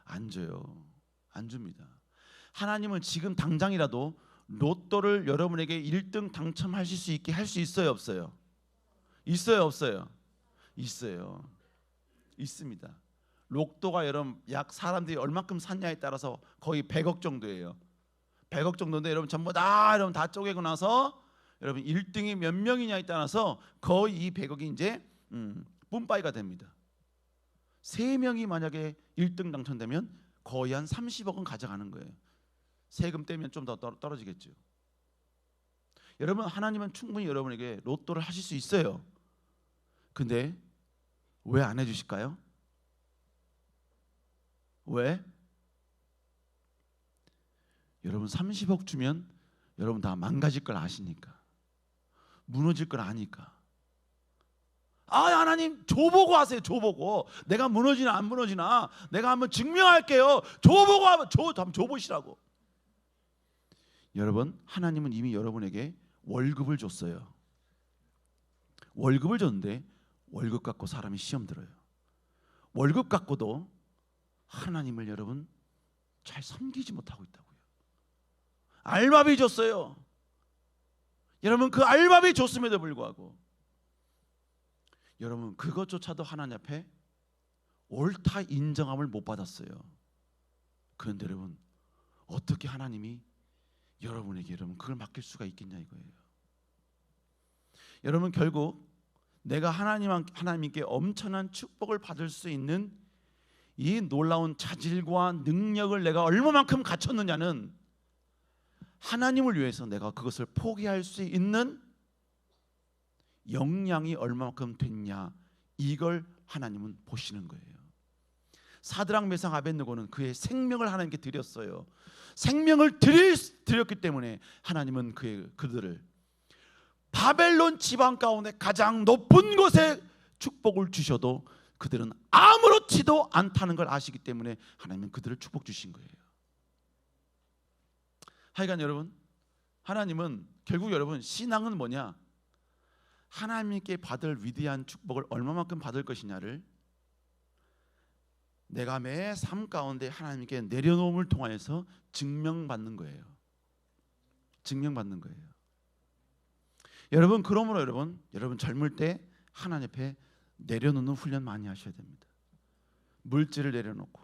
안 줘요. 안 줍니다. 하나님은 지금 당장이라도 로또를 여러분에게 1등 당첨하실 수 있게 할 수 있어요, 없어요? 있어요, 없어요? 있어요. 있습니다. 로또가 여러분 약 사람들이 얼마큼 샀냐에 따라서 거의 100억 정도예요. 100억 정도인데 여러분 전부 다 여러분 다 쪼개고 나서 여러분 1등이 몇 명이냐에 따라서 거의 이 100억이 이제 뿜빠이가 됩니다. 3명이 만약에 1등 당첨되면 거의 한 30억은 가져가는 거예요. 세금 떼면 좀 더 떨어지겠죠. 여러분, 하나님은 충분히 여러분에게 로또를 하실 수 있어요. 근데 왜 안 해주실까요? 왜? 여러분 30억 주면 여러분 다 망가질 걸 아시니까, 무너질 걸 아니까. 아, 하나님 줘보고 하세요. 줘보고 내가 무너지나 안 무너지나 내가 한번 증명할게요. 줘보고 한번 줘보시라고. 여러분, 하나님은 이미 여러분에게 월급을 줬어요. 월급을 줬는데 월급 갖고 사람이 시험 들어요. 월급 갖고도 하나님을 여러분 잘 섬기지 못하고 있다고요. 알바비 줬어요. 여러분, 그 알바비 줬음에도 불구하고 여러분 그것조차도 하나님 앞에 옳다 인정함을 못 받았어요. 그런데 여러분, 어떻게 하나님이 여러분에게 여러분 그걸 맡길 수가 있겠냐 이거예요. 여러분, 결국 내가 하나님께 엄청난 축복을 받을 수 있는 이 놀라운 자질과 능력을 내가 얼마만큼 갖췄느냐는 하나님을 위해서 내가 그것을 포기할 수 있는 역량이 얼마만큼 됐냐, 이걸 하나님은 보시는 거예요. 사드락, 메삭, 아벳느고는 그의 생명을 하나님께 드렸어요. 생명을 드렸기 때문에 하나님은 그들을 바벨론 지방 가운데 가장 높은 곳에 축복을 주셔도 그들은 아무렇지도 않다는 걸 아시기 때문에 하나님은 그들을 축복 주신 거예요. 하여간 여러분, 하나님은 결국 여러분 신앙은 뭐냐? 하나님께 받을 위대한 축복을 얼마만큼 받을 것이냐를 내가 매 삶 가운데 하나님께 내려놓음을 통하여서 증명받는 거예요. 증명받는 거예요. 여러분, 그러므로 여러분 젊을 때 하나님 앞에 내려놓는 훈련 많이 하셔야 됩니다. 물질을 내려놓고,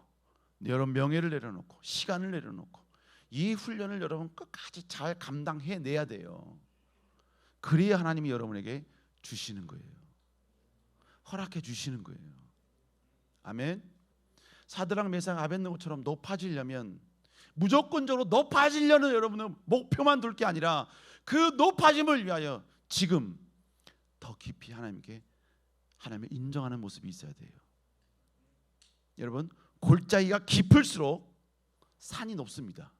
여러분 명예를 내려놓고, 시간을 내려놓고, 이 훈련을 여러분 끝까지 잘 감당해내야 돼요. 그래야 하나님이 여러분에게 주시는 거예요. 허락해 주시는 거예요. 아멘. 사드락, 메삭, 아벳느고처럼 높아지려면, 무조건적으로 높아지려는 여러분의 목표만 둘 게 아니라 그 높아짐을 위하여 지금 더 깊이 하나님을 인정하는 모습이 있어야 돼요. 여러분, 골짜기가 깊을수록 산이 높습니다.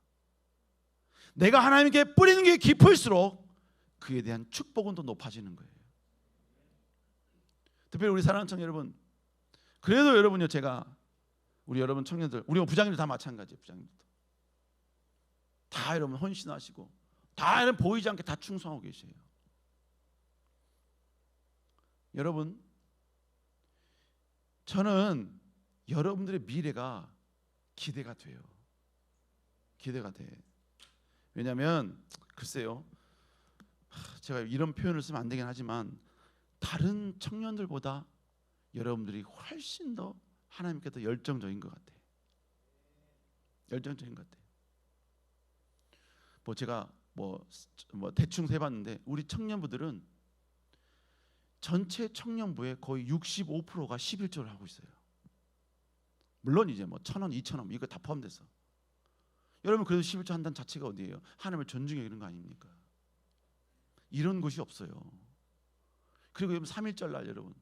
내가 하나님께 뿌리는 게 깊을수록 그에 대한 축복은 더 높아지는 거예요. 특별히 우리 사랑하는 청년 여러분, 그래도 여러분요, 제가 우리 여러분 청년들, 우리 부장님들 다 마찬가지예요. 부장님들도 다 여러분 헌신하시고 다 여러분 보이지 않게 다 충성하고 계세요. 여러분, 저는 여러분들의 미래가 기대가 돼요. 기대가 돼. 왜냐하면 글쎄요, 제가 이런 표현을 쓰면 안 되긴 하지만 다른 청년들보다 여러분들이 훨씬 더 하나님께 더 열정적인 것 같아. 열정적인 것 같아. 뭐 제가 뭐 대충 세봤는데 우리 청년부들은 전체 청년부의 거의 65%가 11조를 하고 있어요. 물론 이제 뭐 1,000원, 2,000원 이거 다 포함돼서. 여러분 그래도 11조 한다는 자체가 어디예요? 하나님을 존중해 이런 거 아닙니까? 이런 곳이 없어요. 그리고 여러분 3.1절 날 여러분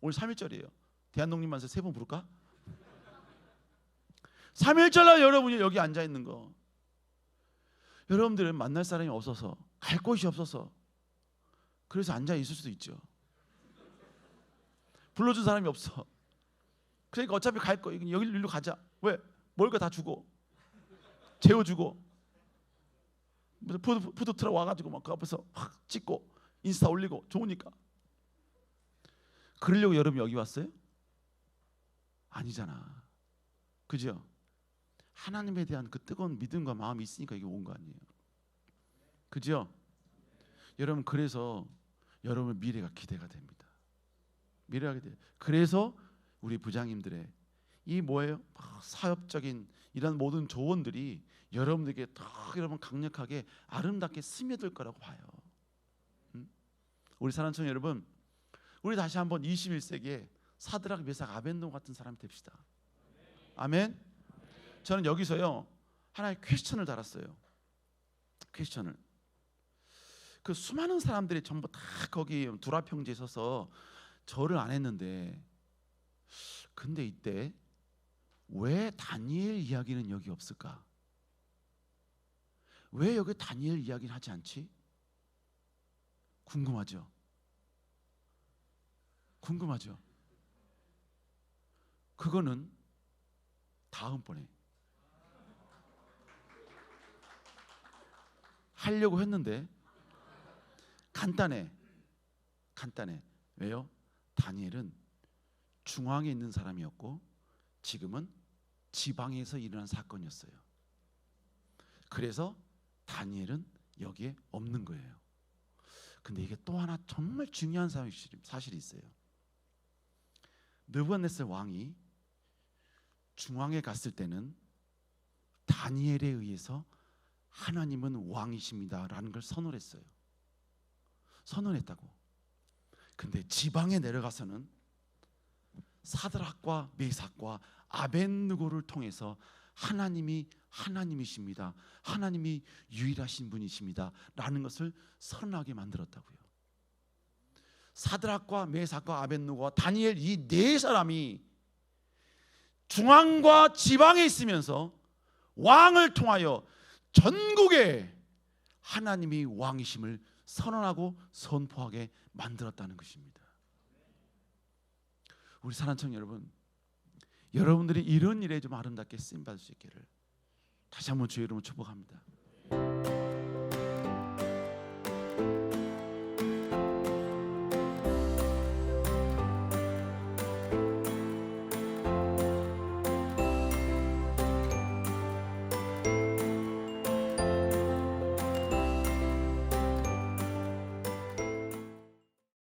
오늘 3.1절이에요. 대한독립만세 3번 부를까? 3.1절 날 여러분이 여기 앉아 있는 거, 여러분들은 만날 사람이 없어서, 갈 곳이 없어서 그래서 앉아 있을 수도 있죠. 불러준 사람이 없어. 그러니까 어차피 갈 거 여기로 일로 가자. 왜? 먹을 거 다 주고 재워주고 무슨 푸드트럭 와가지고 막 그 앞에서 확 찍고 인스타 올리고 좋으니까. 그러려고 여러분 여기 왔어요? 아니잖아. 그죠? 하나님에 대한 그 뜨거운 믿음과 마음이 있으니까 이게 온 거 아니에요. 그죠? 여러분 그래서 여러분 미래가 기대가 됩니다. 미래가 기대. 그래서 우리 부장님들의 이 뭐예요? 사업적인 이런 모든 조언들이 여러분들에게 더 여러분 강력하게 아름답게 스며들 거라고 봐요. 우리 사랑하는 청년 여러분, 우리 다시 한번 21세기에 사드락, 메삭, 아벤노고 같은 사람이 됩시다. 아멘. 저는 여기서요 하나의 퀘스천을 달았어요. 퀘스천을. 그 수많은 사람들이 전부 다 거기 두라평지에 서서 절을 안 했는데, 근데 이때 왜 다니엘 이야기는 여기 없을까? 왜 여기 다니엘 이야기는 하지 않지? 궁금하죠? 궁금하죠? 그거는 다음번에 하려고 했는데 간단해. 왜요? 다니엘은 중앙에 있는 사람이었고 지금은 지방에서 일어난 사건이었어요. 그래서 다니엘은 여기에 없는 거예요. 근데 이게 또 하나 정말 중요한 사실이 있어요. 느부갓네살 왕이 중앙에 갔을 때는 다니엘에 의해서 하나님은 왕이십니다라는 걸 선언했어요. 선언했다고. 근데 지방에 내려가서는 사드락과 메삭과 아벤느고를 통해서 하나님이 하나님이십니다, 하나님이 유일하신 분이십니다 라는 것을 선언하게 만들었다고요. 사드락과 메삭과 아벤느고와 다니엘 이 네 사람이 중앙과 지방에 있으면서 왕을 통하여 전국에 하나님이 왕이심을 선언하고 선포하게 만들었다는 것입니다. 우리 사랑하는 청년 여러분, 여러분들이 이런 일에 좀 아름답게 쓰임 받을 수 있기를 다시 한번 주의 이름으로 축복합니다.